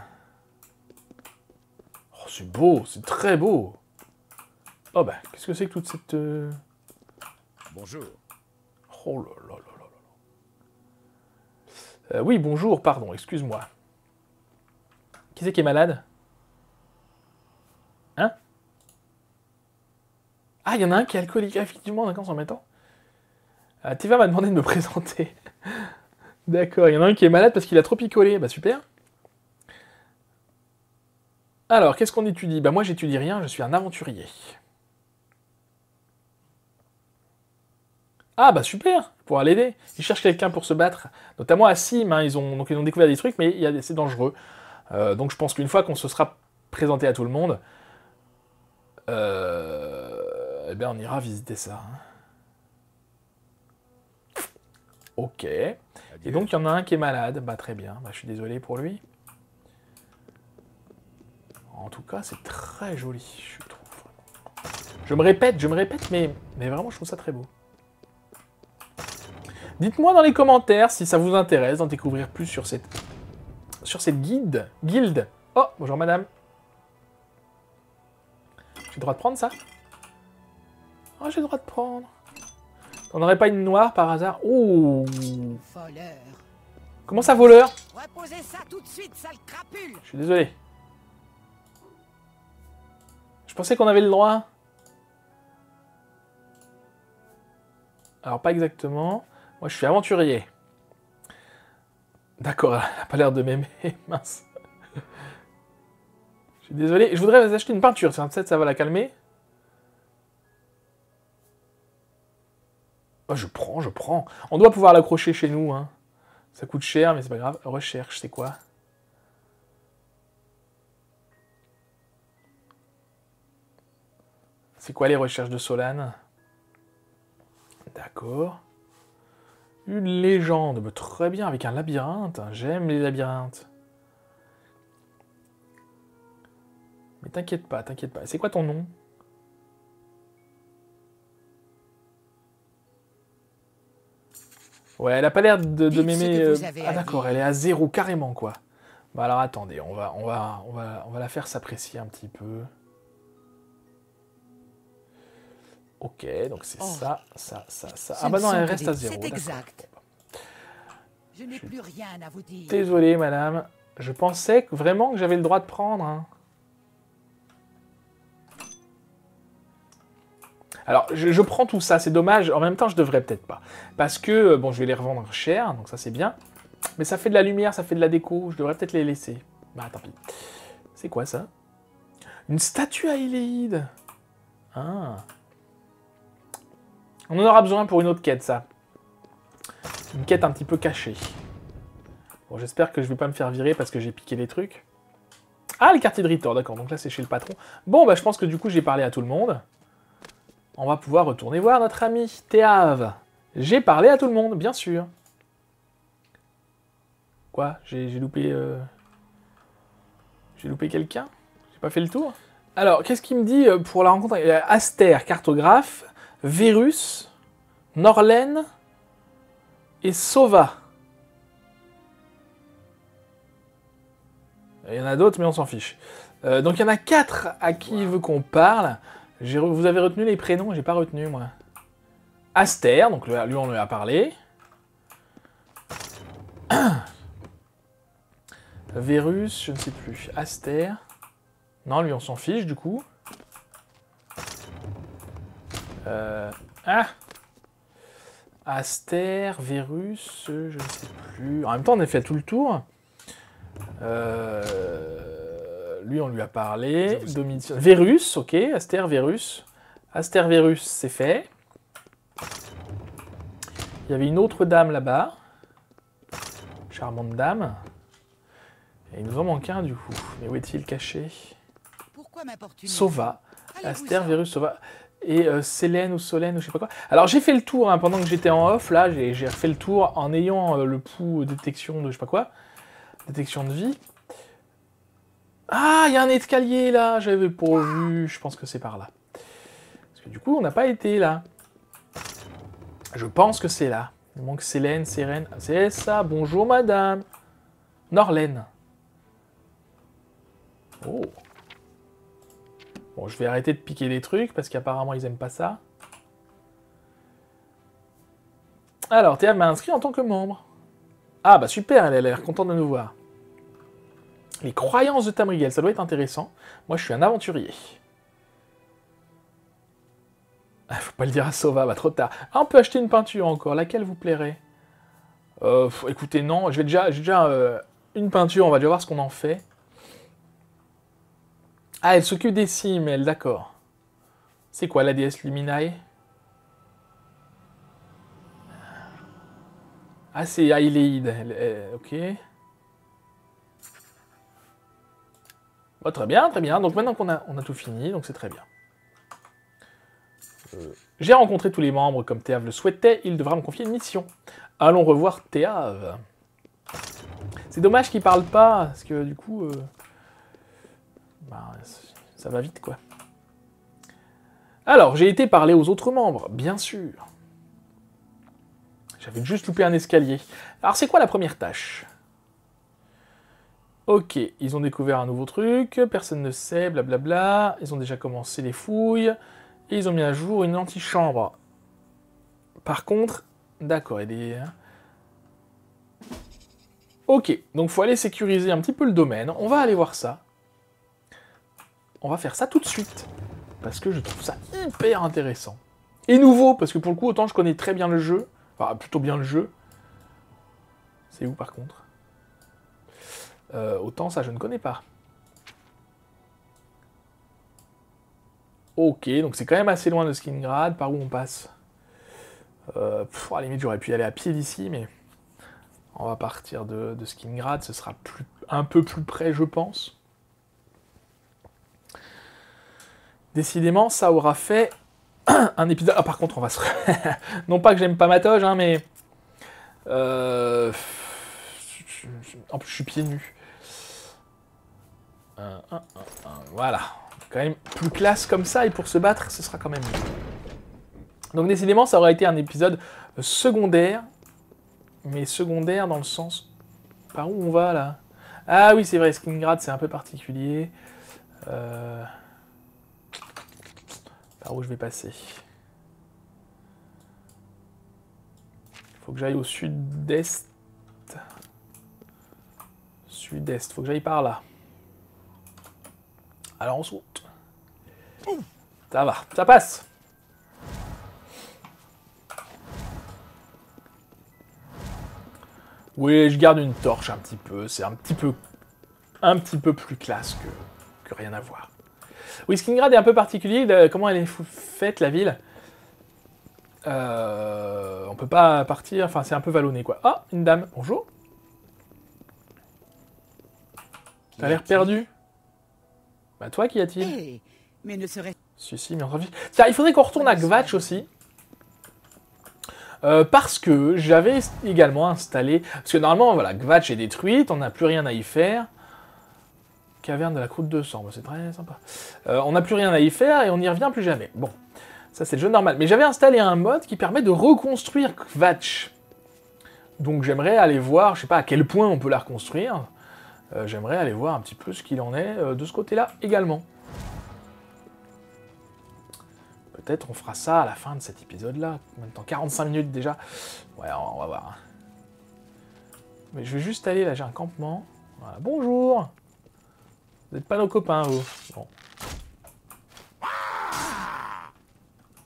Oh, c'est beau, c'est très beau. Oh bah, qu'est-ce que c'est que toute cette... Bonjour. Oh là là là là. Oui, bonjour, pardon, excuse-moi. Qui c'est qui est malade? Hein? Ah, il y en a un qui est alcoolique, effectivement, d'accord, en mettant. Teva m'a demandé de me présenter. D'accord, il y en a un qui est malade parce qu'il a trop picolé. Bah super. Alors, qu'est-ce qu'on étudie? Bah moi, j'étudie rien, je suis un aventurier. Ah bah super, pour l'aider. Ils cherchent quelqu'un pour se battre, notamment à Sim, hein, ils ont découvert des trucs, mais c'est dangereux. Donc je pense qu'une fois qu'on se sera présenté à tout le monde, eh bien on ira visiter ça. Hein. Ok. Et donc il y en a un qui est malade, bah très bien, bah, je suis désolé pour lui. En tout cas, c'est très joli, je trouve. Je me répète, mais vraiment je trouve ça très beau. Dites-moi dans les commentaires si ça vous intéresse d'en découvrir plus sur cette guilde. Oh, bonjour madame. J'ai le droit de prendre ça? Oh, j'ai le droit de prendre. On n'aurait pas une noire par hasard? Oh! Voleur. Comment ça, voleur? Reposez ça tout de suite, sale crapule. Je suis désolé. Je pensais qu'on avait le droit. Alors, pas exactement. Moi, je suis aventurier. D'accord, elle n'a pas l'air de m'aimer. Mince. Je suis désolé. Je voudrais acheter une peinture. Peut-être ça va la calmer. Oh, je prends. On doit pouvoir l'accrocher chez nous. Hein. Ça coûte cher, mais c'est pas grave. Recherche, c'est quoi? C'est quoi les recherches de Solane? D'accord. Une légende, mais très bien, avec un labyrinthe. J'aime les labyrinthes. Mais t'inquiète pas. C'est quoi ton nom? Ouais, elle a pas l'air de m'aimer. Ah d'accord, elle est à 0 carrément quoi. Bah alors attendez, on va la faire s'apprécier un petit peu. Ok, donc c'est Oh. ça. Ce Ah bah ne non, sont elle que reste des- à 0. C'est exact. Je n'ai plus rien à vous dire. Désolé, madame. Je pensais vraiment que j'avais le droit de prendre. Hein. Alors, je prends tout ça, c'est dommage. En même temps, je devrais peut-être pas. Parce que, bon, je vais les revendre cher, donc ça c'est bien. Mais ça fait de la lumière, ça fait de la déco. Je devrais peut-être les laisser. Bah, tant pis. C'est quoi ça? Une statue à Iléide. Ah. On en aura besoin pour une autre quête, ça. Une quête un petit peu cachée. Bon, j'espère que je vais pas me faire virer parce que j'ai piqué des trucs. Ah, le quartier de Ritor, d'accord. Donc là, c'est chez le patron. Bon, bah, je pense que du coup, j'ai parlé à tout le monde. On va pouvoir retourner voir notre ami Théave. J'ai parlé à tout le monde, bien sûr. Quoi? J'ai loupé... J'ai loupé quelqu'un? J'ai pas fait le tour? Alors, qu'est-ce qu'il me dit pour la rencontre? Aster, cartographe, Vérus, Norlen et Sova. Il y en a d'autres, mais on s'en fiche. Donc il y en a 4 à qui il veut qu'on parle. Vous avez retenu les prénoms? J'ai pas retenu, moi. Aster, donc lui on lui a parlé. Vérus, je ne sais plus. Aster. Non, lui on s'en fiche, du coup. Aster, Vérus, je ne sais plus. En même temps, on a fait tout le tour. Lui, on lui a parlé. Domitian. Vérus, ok. Aster, Vérus. Aster, Vérus, c'est fait. Il y avait une autre dame là-bas. Charmante dame. Et il nous en manque un, du coup. Mais où est-il caché? Pourquoi m'importunez-vous? Sova. Allez-vous Aster, en. Vérus, Sova. Et Sélène ou Solène ou je sais pas quoi. Alors j'ai fait le tour hein, pendant que j'étais en off, là, j'ai refait le tour en ayant le pouls détection de je sais pas quoi. Détection de vie. Ah, il y a un escalier là, j'avais pas vu, je pense que c'est par là. Parce que du coup, on n'a pas été là. Je pense que c'est là. Il manque Sélène, Sérène. C'est ça, bonjour madame. Norlen. Oh. Bon, je vais arrêter de piquer des trucs, parce qu'apparemment, ils aiment pas ça. Alors, Théa m'a inscrit en tant que membre. Ah, bah super, elle a l'air contente de nous voir. Les croyances de Tamriel, ça doit être intéressant. Moi, je suis un aventurier. Ah, faut pas le dire à Sova, bah trop tard. Ah, on peut acheter une peinture encore, laquelle vous plairait? Écoutez, non, j'ai déjà une peinture, on va déjà voir ce qu'on en fait. Ah, elle s'occupe des cimes, elle, d'accord. C'est quoi la déesse Luminae? Ah, c'est Aileide, ok. Bon, très bien, très bien. Donc maintenant qu'on a tout fini, donc c'est très bien. J'ai rencontré tous les membres comme Théave le souhaitait, il devra me confier une mission. Allons revoir Théave. C'est dommage qu'il parle pas, parce que du coup... ça va vite, quoi. Alors, j'ai été parler aux autres membres, bien sûr. J'avais juste loupé un escalier. Alors, c'est quoi la première tâche? Ok, ils ont découvert un nouveau truc, personne ne sait, blablabla. Ils ont déjà commencé les fouilles. Et ils ont mis à jour une antichambre. Par contre, d'accord, il y a des... Ok, donc faut aller sécuriser un petit peu le domaine. On va aller voir ça. On va faire ça tout de suite. Parce que je trouve ça hyper intéressant. Et nouveau, parce que pour le coup, autant je connais très bien le jeu. Enfin, plutôt bien le jeu. C'est où, par contre? Autant ça, je ne connais pas. Ok, donc c'est quand même assez loin de Skingrad. Par où on passe? À la limite, j'aurais pu y aller à pied d'ici, mais... On va partir de Skingrad. Ce sera un peu plus près, je pense. Décidément, ça aura fait un épisode... Ah, par contre, on va se... non pas que j'aime pas Matoge, hein, mais... En plus, je suis pieds nus. Voilà. Quand même plus classe comme ça, et pour se battre, ce sera quand même mieux. Donc, décidément, ça aura été un épisode secondaire. Mais secondaire dans le sens... Par où on va, là? Ah oui, c'est vrai, Skingrad, c'est un peu particulier. Par où je vais passer? Faut que j'aille au sud-est. Sud-est, faut que j'aille par là. Alors on saute. Ça va, ça passe. Oui, je garde une torche un petit peu. C'est un petit peu plus classe que rien à voir. Oui, Skingrad est un peu particulier. Comment elle est faite, la ville? On peut pas partir. Enfin, c'est un peu vallonné, quoi. Ah, une dame. Bonjour. T'as l'air perdu. Bah, toi, qu'y a-t-il? Hey, mais ne serait... Si, mais on revient. Tiens, il faudrait qu'on retourne à Gvatch aussi. Parce que j'avais également installé... Parce que normalement, voilà, Gvatch est détruite, on n'a plus rien à y faire. Caverne de la Croûte de Sang, c'est très sympa. On n'a plus rien à y faire et on n'y revient plus jamais. Bon, ça c'est le jeu normal. Mais j'avais installé un mode qui permet de reconstruire Gvatch. Donc j'aimerais aller voir, je sais pas à quel point on peut la reconstruire. J'aimerais aller voir un petit peu ce qu'il en est de ce côté-là également. Peut-être on fera ça à la fin de cet épisode-là. Combien de temps? 45 minutes déjà. Ouais, on va voir. Mais je vais juste aller, là j'ai un campement. Voilà. Bonjour. Vous n'êtes pas nos copains, vous. Bon.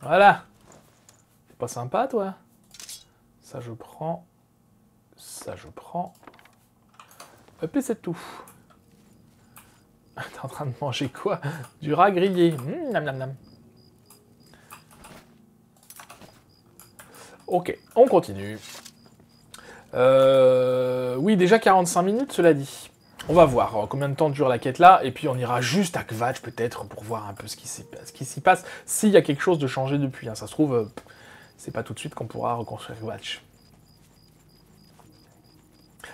Voilà. C'est pas sympa, toi? Ça, je prends. Ça, je prends. Hop, et c'est tout. T'es en train de manger quoi? Du rat grillé. Nam nam nam. Ok, on continue. Oui, déjà 45 minutes, cela dit. On va voir combien de temps dure la quête là, et puis on ira juste à Gvatch peut-être pour voir un peu ce qui s'y passe, s'il y a quelque chose de changé depuis. Hein. Ça se trouve, c'est pas tout de suite qu'on pourra reconstruire Gvatch.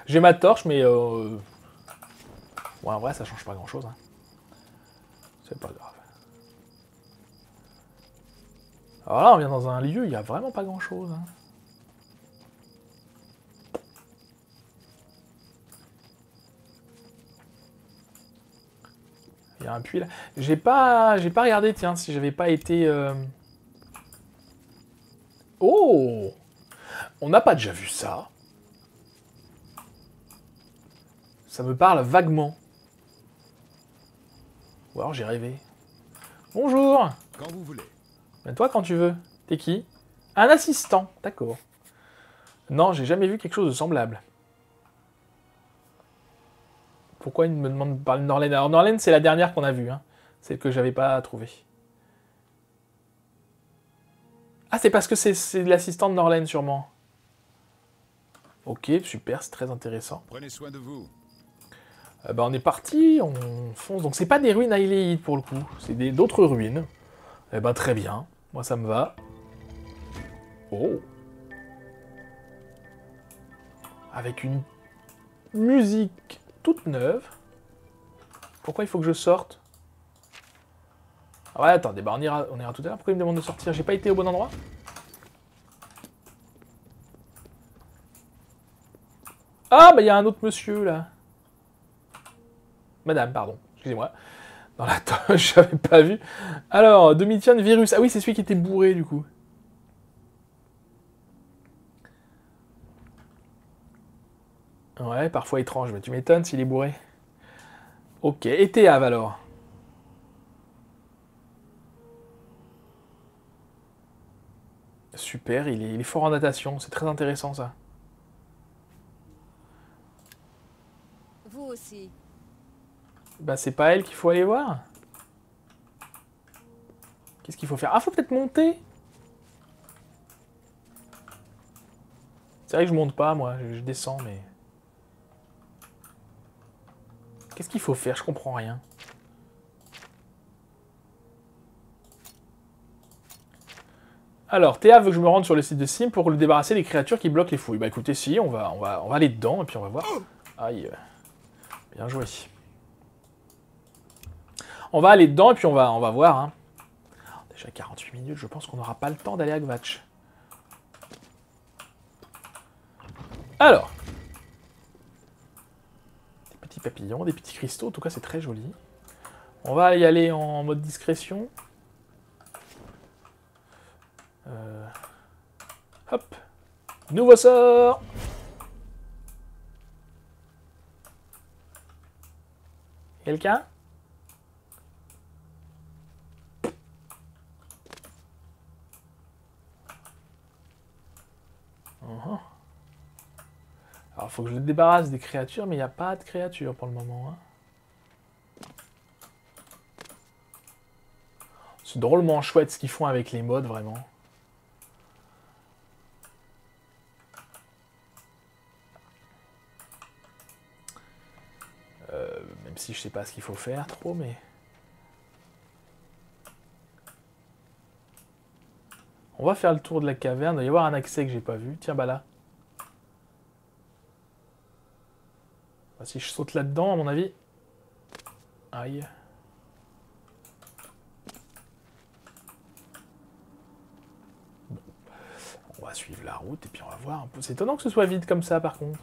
J'ai ma torche, mais ouais, en vrai ça change pas grand-chose. Hein. C'est pas grave. Alors là, on vient dans un lieu, il y a vraiment pas grand-chose. Hein. Il y a un puits là. J'ai pas regardé, tiens, si j'avais pas été... Oh! On n'a pas déjà vu ça. Ça me parle vaguement. Ou alors j'ai rêvé. Bonjour! Quand vous voulez. Mais toi, quand tu veux. T'es qui? Un assistant, d'accord. Non, j'ai jamais vu quelque chose de semblable. Pourquoi il me demande de parler de Norlène? Alors Norlène, c'est la dernière qu'on a vue, hein. Celle que j'avais pas trouvée. Ah, c'est parce que c'est l'assistant de Norlène, sûrement. Ok, super, c'est très intéressant. Prenez soin de vous. Ben, on est parti, on fonce. Donc c'est pas des ruines Aileid pour le coup, c'est d'autres ruines. Eh ben très bien, moi ça me va. Oh. Avec une musique toute neuve. Pourquoi il faut que je sorte? Ah ouais, attendez, bah on ira tout à l'heure. Pourquoi il me demande de sortir? J'ai pas été au bon endroit? Ah bah il y a un autre monsieur là. Madame, pardon, excusez-moi. Dans la toche, j'avais pas vu. Alors, Domitian Virus. Ah oui, c'est celui qui était bourré du coup. Ouais, parfois étrange, mais tu m'étonnes s'il est bourré. Ok, et Théave alors. Super, il est fort en natation, c'est très intéressant ça. Vous aussi. Bah c'est pas elle qu'il faut aller voir. Qu'est-ce qu'il faut faire? Ah, faut peut-être monter. C'est vrai que je monte pas moi, je descends mais... Qu'est-ce qu'il faut faire? Je comprends rien. Alors, Théa veut que je me rende sur le site de Sim pour le débarrasser des créatures qui bloquent les fouilles. Bah écoutez, si, on va aller dedans et puis on va voir. Aïe. Bien joué. On va aller dedans et puis on va voir. Hein. Déjà 48 minutes, je pense qu'on n'aura pas le temps d'aller à Gvatch. Alors. Des petits papillons, des petits cristaux, en tout cas c'est très joli. On va y aller en mode discrétion. Hop. Nouveau sort. Quelqu'un? Alors, faut que je le débarrasse des créatures, mais il n'y a pas de créatures pour le moment. Hein. C'est drôlement chouette ce qu'ils font avec les modes, vraiment. Même si je sais pas ce qu'il faut faire trop, mais... On va faire le tour de la caverne. Il doit y avoir un accès que j'ai pas vu. Tiens, bah là. Si je saute là-dedans, à mon avis... Aïe. Bon. On va suivre la route et puis on va voir un peu. C'est étonnant que ce soit vide comme ça, par contre.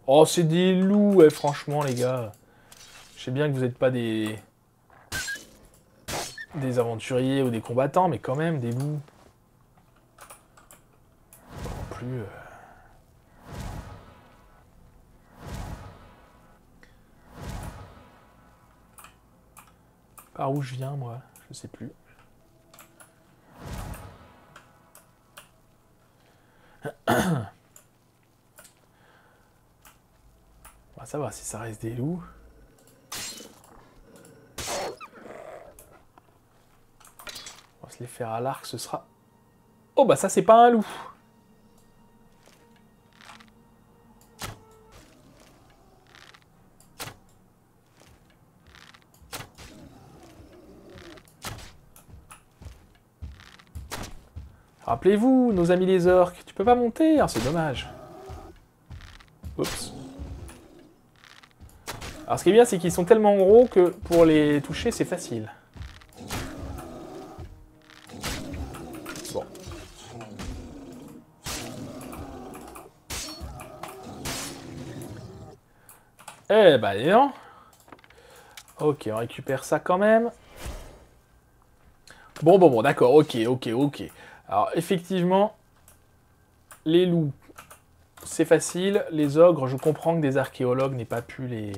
Oh, c'est des loups, ouais, franchement, les gars. Je sais bien que vous n'êtes pas des aventuriers ou des combattants, mais quand même, des loups. Non plus... Par où je viens, moi? Je sais plus. On va savoir si ça reste des loups. On va se les faire à l'arc, ce sera... Oh bah ça c'est pas un loup. Rappelez-vous, nos amis les orques, tu peux pas monter, hein, c'est dommage. Oups. Alors ce qui est bien, c'est qu'ils sont tellement gros que pour les toucher, c'est facile. Bon. Eh bah, dis donc. Ok, on récupère ça quand même. Bon, d'accord, ok. Alors, effectivement, les loups, c'est facile. Les ogres, je comprends que des archéologues n'aient pas pu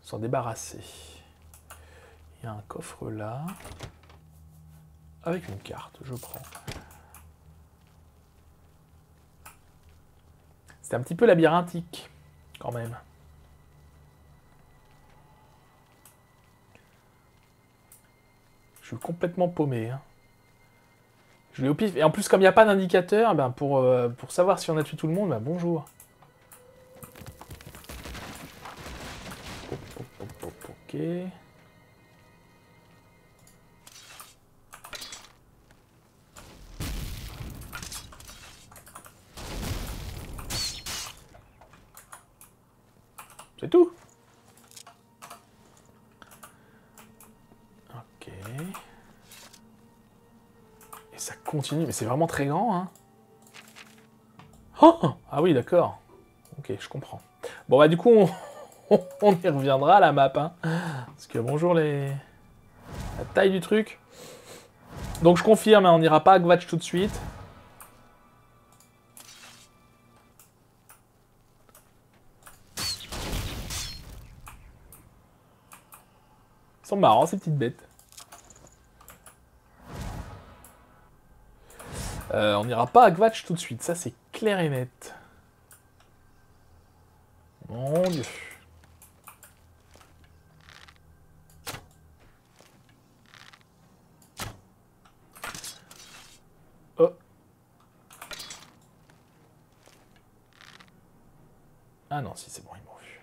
s'en débarrasser. Il y a un coffre là. Avec une carte, je prends. C'est un petit peu labyrinthique, quand même. Je suis complètement paumé. Hein. Je vais au pif. Et en plus, comme il n'y a pas d'indicateur, ben pour savoir si on a tué tout le monde, ben bonjour. Ok. C'est tout. Ok. Et ça continue, mais c'est vraiment très grand, hein. Oh, ah oui, d'accord. Ok, je comprends. Bon, bah du coup, on y reviendra à la map, hein. Parce que bonjour la taille du truc. Donc je confirme, hein, on n'ira pas à Gvatch tout de suite. Ils sont marrants, ces petites bêtes. On n'ira pas à Gvatch tout de suite, ça c'est clair et net. Mon Dieu. Oh. Ah non, si c'est bon, ils m'ont vu.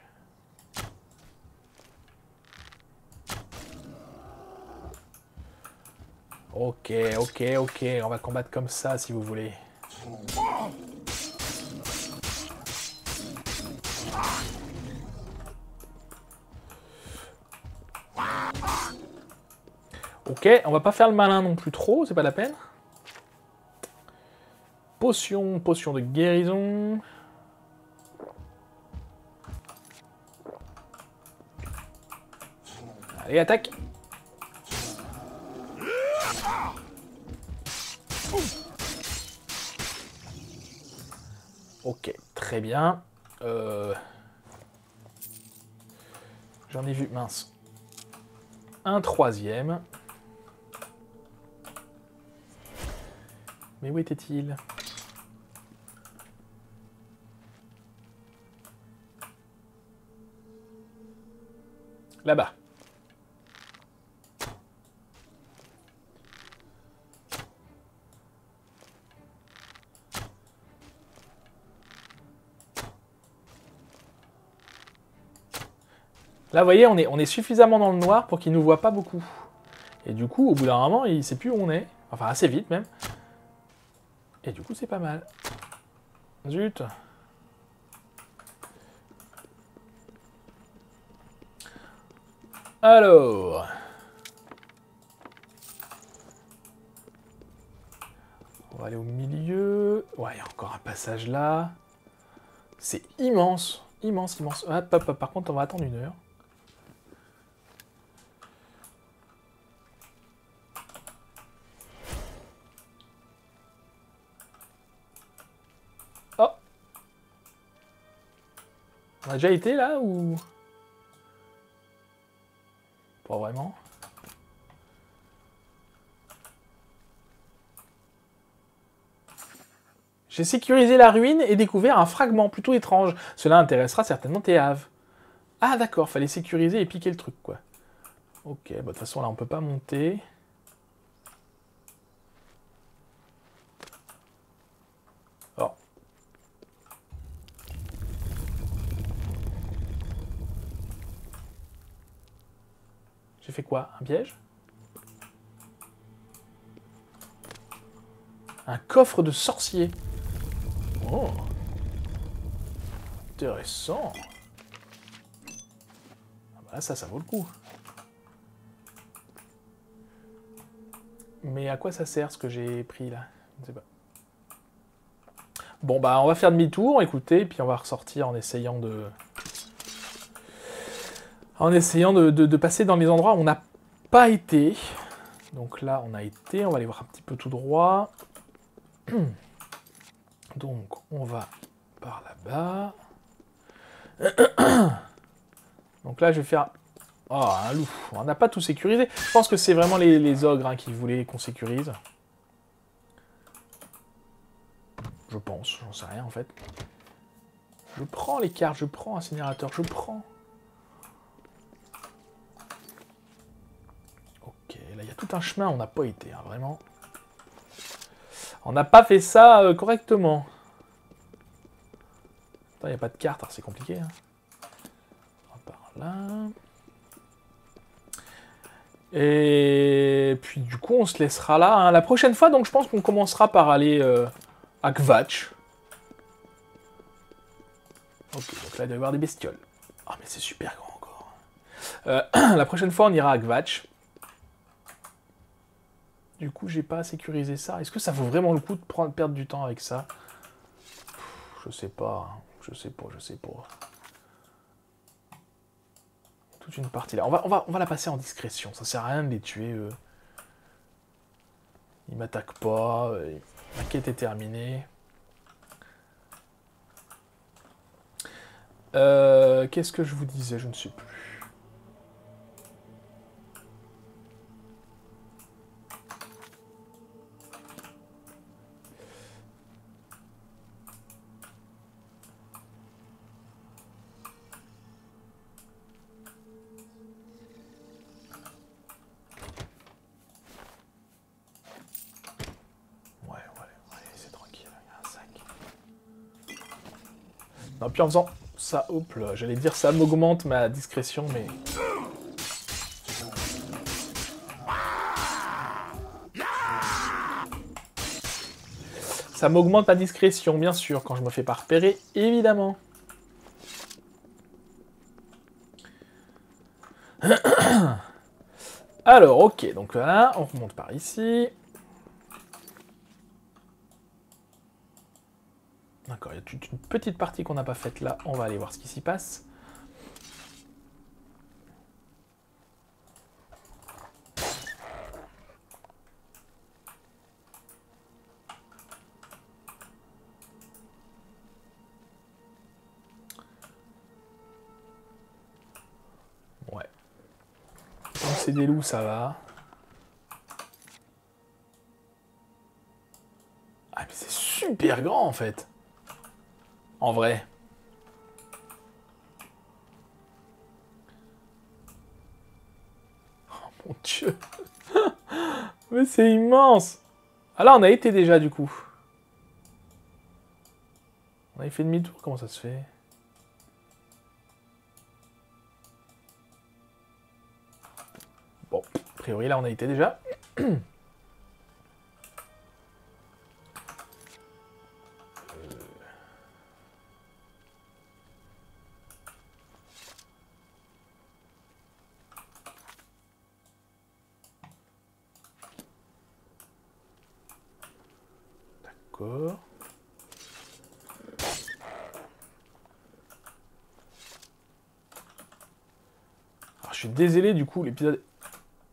Ok, on va combattre comme ça si vous voulez. Ok, on va pas faire le malin non plus trop, c'est pas la peine. Potion de guérison. Allez, attaque. Ok, très bien. J'en ai vu, mince. Un troisième. Mais où était-il? Là-bas. Là, vous voyez, on est suffisamment dans le noir pour qu'il ne nous voit pas beaucoup. Et du coup, au bout d'un moment, il sait plus où on est. Enfin, assez vite même. Et du coup, c'est pas mal. Zut. Alors... on va aller au milieu. Ouais, il y a encore un passage là. C'est immense. Immense, immense. Hop, hop, hop. Par contre, on va attendre 1 heure. Oh! On a déjà été là ou... pas vraiment. J'ai sécurisé la ruine et découvert un fragment plutôt étrange. Cela intéressera certainement Théave. Ah d'accord, fallait sécuriser et piquer le truc, quoi. Ok, bah, de toute façon là on peut pas monter. Oh. J'ai fait quoi? Un piège? Un coffre de sorcier. Oh. Intéressant. Ah bah là, ça vaut le coup. Mais à quoi ça sert ce que j'ai pris là? Je ne sais pas. Bon bah on va faire demi-tour, écoutez, puis on va ressortir en essayant de... de passer dans les endroits où on n'a pas été. Donc là on a été, on va aller voir un petit peu tout droit. Donc on va par là-bas. Donc là je vais faire... oh, un loup. On n'a pas tout sécurisé. Je pense que c'est vraiment les ogres hein, qui voulaient qu'on sécurise. Je pense, j'en sais rien en fait. Je prends les cartes, je prends incinérateur, je prends. Ok, là il y a tout un chemin, on n'a pas été, hein, vraiment. On n'a pas fait ça correctement. Il n'y a pas de carte, c'est compliqué. Hein. Par là. Et puis du coup, on se laissera là. Hein. La prochaine fois, donc je pense qu'on commencera par aller à Kvatch. Ok, donc là, il doit y avoir des bestioles. Ah, mais c'est super grand encore. La prochaine fois, on ira à Kvatch. Du coup, j'ai pas sécurisé ça. Est-ce que ça vaut vraiment le coup de perdre du temps avec ça? Je sais pas. Hein. Je sais pas. Toute une partie là. On va la passer en discrétion. Ça sert à rien de les tuer, eux. Ils m'attaquent pas. Ma quête est terminée. Qu'est-ce que je vous disais? Je ne sais plus. Non, puis en faisant ça, hop là, j'allais dire ça m'augmente ma discrétion, mais... ça m'augmente ma discrétion, bien sûr, quand je me fais pas repérer, évidemment. Alors, ok, donc là, on remonte par ici. D'accord, il y a toute une petite partie qu'on n'a pas faite là. On va aller voir ce qui s'y passe. c'est des loups, ça va. Ah, mais c'est super grand, en fait. En vrai. Oh, mon Dieu. Mais c'est immense. Ah là, on a été déjà, du coup. On avait fait demi-tour, comment ça se fait? Bon, a priori, là, on a été déjà. D'accord. Alors, je suis désolé, du coup, l'épisode...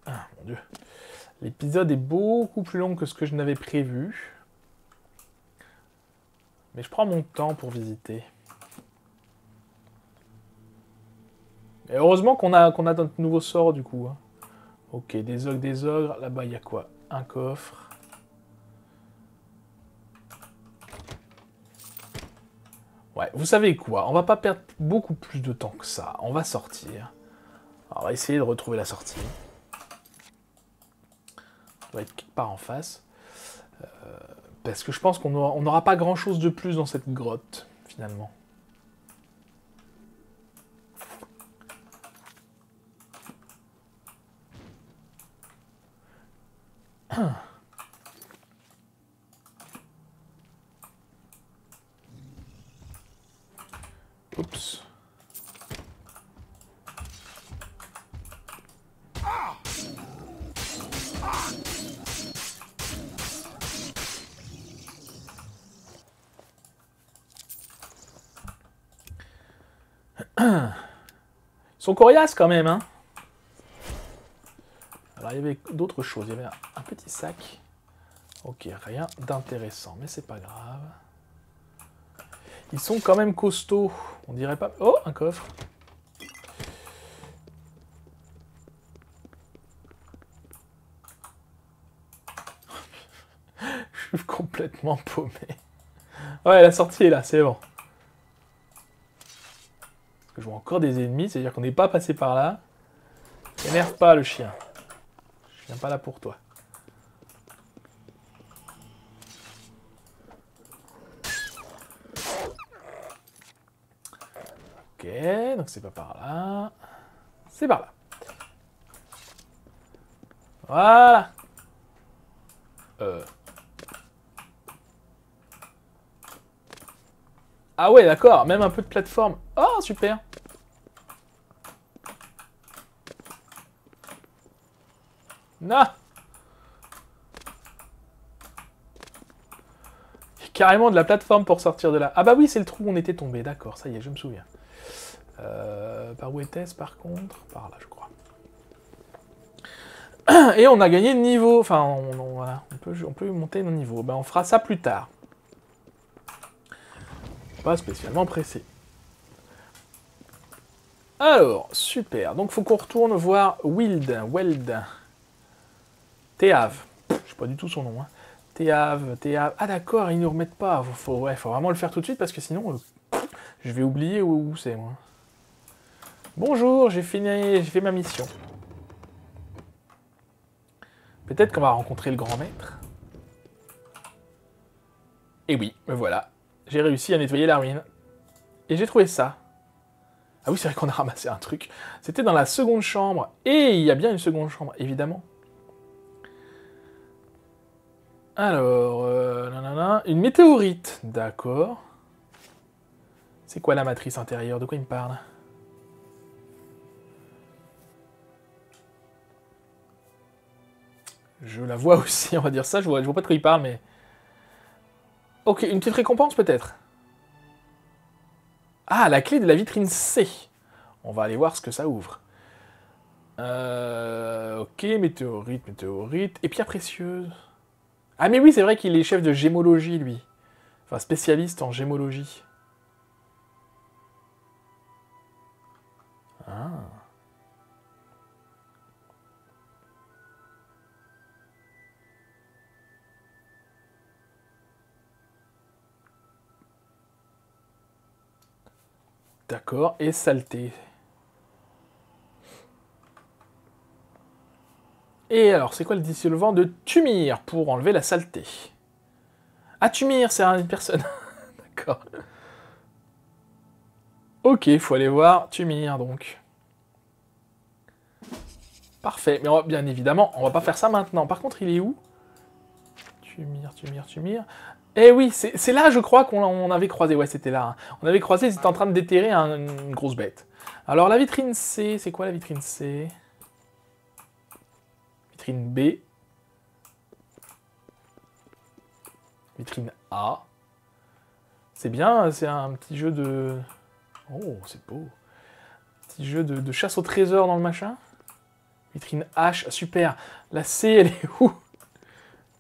Ah, mon Dieu. L'épisode est beaucoup plus long que ce que je n'avais prévu. Mais je prends mon temps pour visiter. Et heureusement qu'on a notre nouveau sort, du coup. Hein. Ok, des ogres. Là-bas, il y a quoi? Un coffre. Ouais, vous savez quoi? On va pas perdre beaucoup plus de temps que ça. On va sortir. Alors, on va essayer de retrouver la sortie. Ça doit être quelque part en face. Parce que je pense qu'on n'aura pas grand-chose de plus dans cette grotte, finalement. Oups. Ils sont coriaces quand même, hein. Alors il y avait d'autres choses. Il y avait un petit sac. Ok, rien d'intéressant, mais c'est pas grave. Ils sont quand même costauds. On dirait pas... Oh, un coffre. Je suis complètement paumé. Ouais, la sortie est là, c'est bon. Parce que je vois encore des ennemis, c'est-à-dire qu'on n'est pas passé par là. T'énerve pas, le chien. Je viens pas là pour toi. Ok, donc c'est pas par là. C'est par là. Voilà. Ah ouais, d'accord, même un peu de plateforme. Oh, super. Non. Il y a carrément de la plateforme pour sortir de là. Ah bah oui, c'est le trou où on était tombé, d'accord, ça y est, je me souviens. Par où était-ce par contre? Par là, je crois. Et on a gagné de niveau. Enfin, voilà, on peut monter nos niveaux. Ben, on fera ça plus tard. Pas spécialement pressé. Alors, super. Donc, faut qu'on retourne voir Weld. Théave. Je sais pas du tout son nom. Hein. Théave. Ah d'accord, ils nous remettent pas. Faut vraiment le faire tout de suite parce que sinon, je vais oublier où c'est, moi. Bonjour, j'ai fait ma mission. Peut-être qu'on va rencontrer le grand maître. Et oui, me voilà. J'ai réussi à nettoyer la ruine. Et j'ai trouvé ça. Ah oui, c'est vrai qu'on a ramassé un truc. C'était dans la seconde chambre. Et il y a bien une seconde chambre, évidemment. Alors, une météorite. D'accord. C'est quoi la matrice intérieure? De quoi il me parle? Je la vois aussi, on va dire ça. Je vois pas de quoi il parle, mais... Ok, une petite récompense peut-être. Ah, la clé de la vitrine C. On va aller voir ce que ça ouvre. Ok, météorite. Et pierre précieuse. Ah mais oui, c'est vrai qu'il est chef de gémologie, lui. Enfin, spécialiste en gémologie. Ah. D'accord, et saleté. Et alors, c'est quoi le dissolvant de Thumir pour enlever la saleté? Ah, Thumir, c'est une personne. D'accord. Ok, il faut aller voir Thumir, donc. Parfait, mais bien évidemment, on va pas faire ça maintenant. Par contre, il est où? Thumir. Eh oui, c'est là, je crois, qu'on avait croisé. Ouais, c'était là. Hein. On avait croisé, ils étaient en train de déterrer une grosse bête. Alors, la vitrine C, c'est quoi la vitrine C? Vitrine B. Vitrine A. C'est bien, c'est un petit jeu de... Oh, c'est beau. Petit jeu de chasse au trésor dans le machin. Vitrine H, super. La C, elle est où?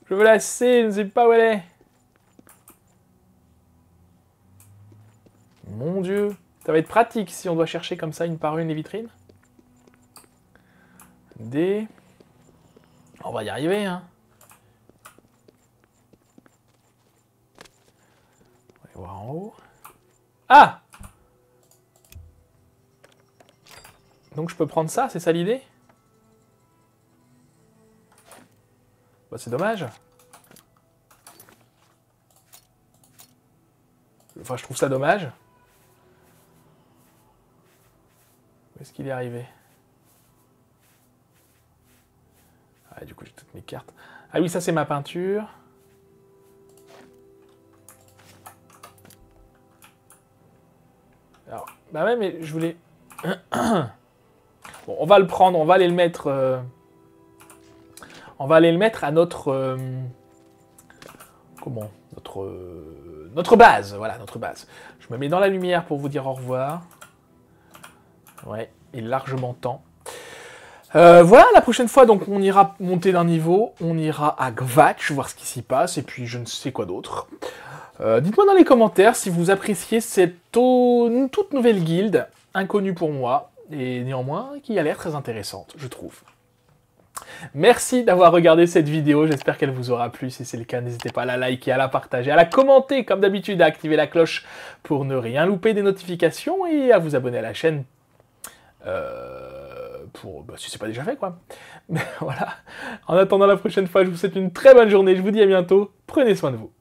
Je veux la C, je ne sais pas où elle est. Mon Dieu. Ça va être pratique si on doit chercher comme ça une par une les vitrines. D. On va y arriver, hein. On va aller voir en haut. Ah! Donc je peux prendre ça, c'est ça l'idée? Bah c'est dommage. Enfin, je trouve ça dommage. Où est-ce qu'il est arrivé? Ah, du coup, j'ai toutes mes cartes. Ah oui, ça, c'est ma peinture. Alors, bah ouais, mais je voulais... Bon, on va le prendre, on va aller le mettre... On va aller le mettre à notre... Comment? Notre base, voilà, notre base. Je me mets dans la lumière pour vous dire au revoir. Ouais, il est largement temps. Voilà, la prochaine fois, donc, on ira monter d'un niveau, on ira à Gvatch, voir ce qui s'y passe, et puis je ne sais quoi d'autre. Dites-moi dans les commentaires si vous appréciez cette toute nouvelle guilde, inconnue pour moi, et néanmoins qui a l'air très intéressante, je trouve. Merci d'avoir regardé cette vidéo, j'espère qu'elle vous aura plu. Si c'est le cas, n'hésitez pas à la liker, à la partager, à la commenter, comme d'habitude, à activer la cloche pour ne rien louper des notifications, et à vous abonner à la chaîne. Si c'est pas déjà fait, quoi. Mais voilà. En attendant la prochaine fois, je vous souhaite une très bonne journée. Je vous dis à bientôt. Prenez soin de vous.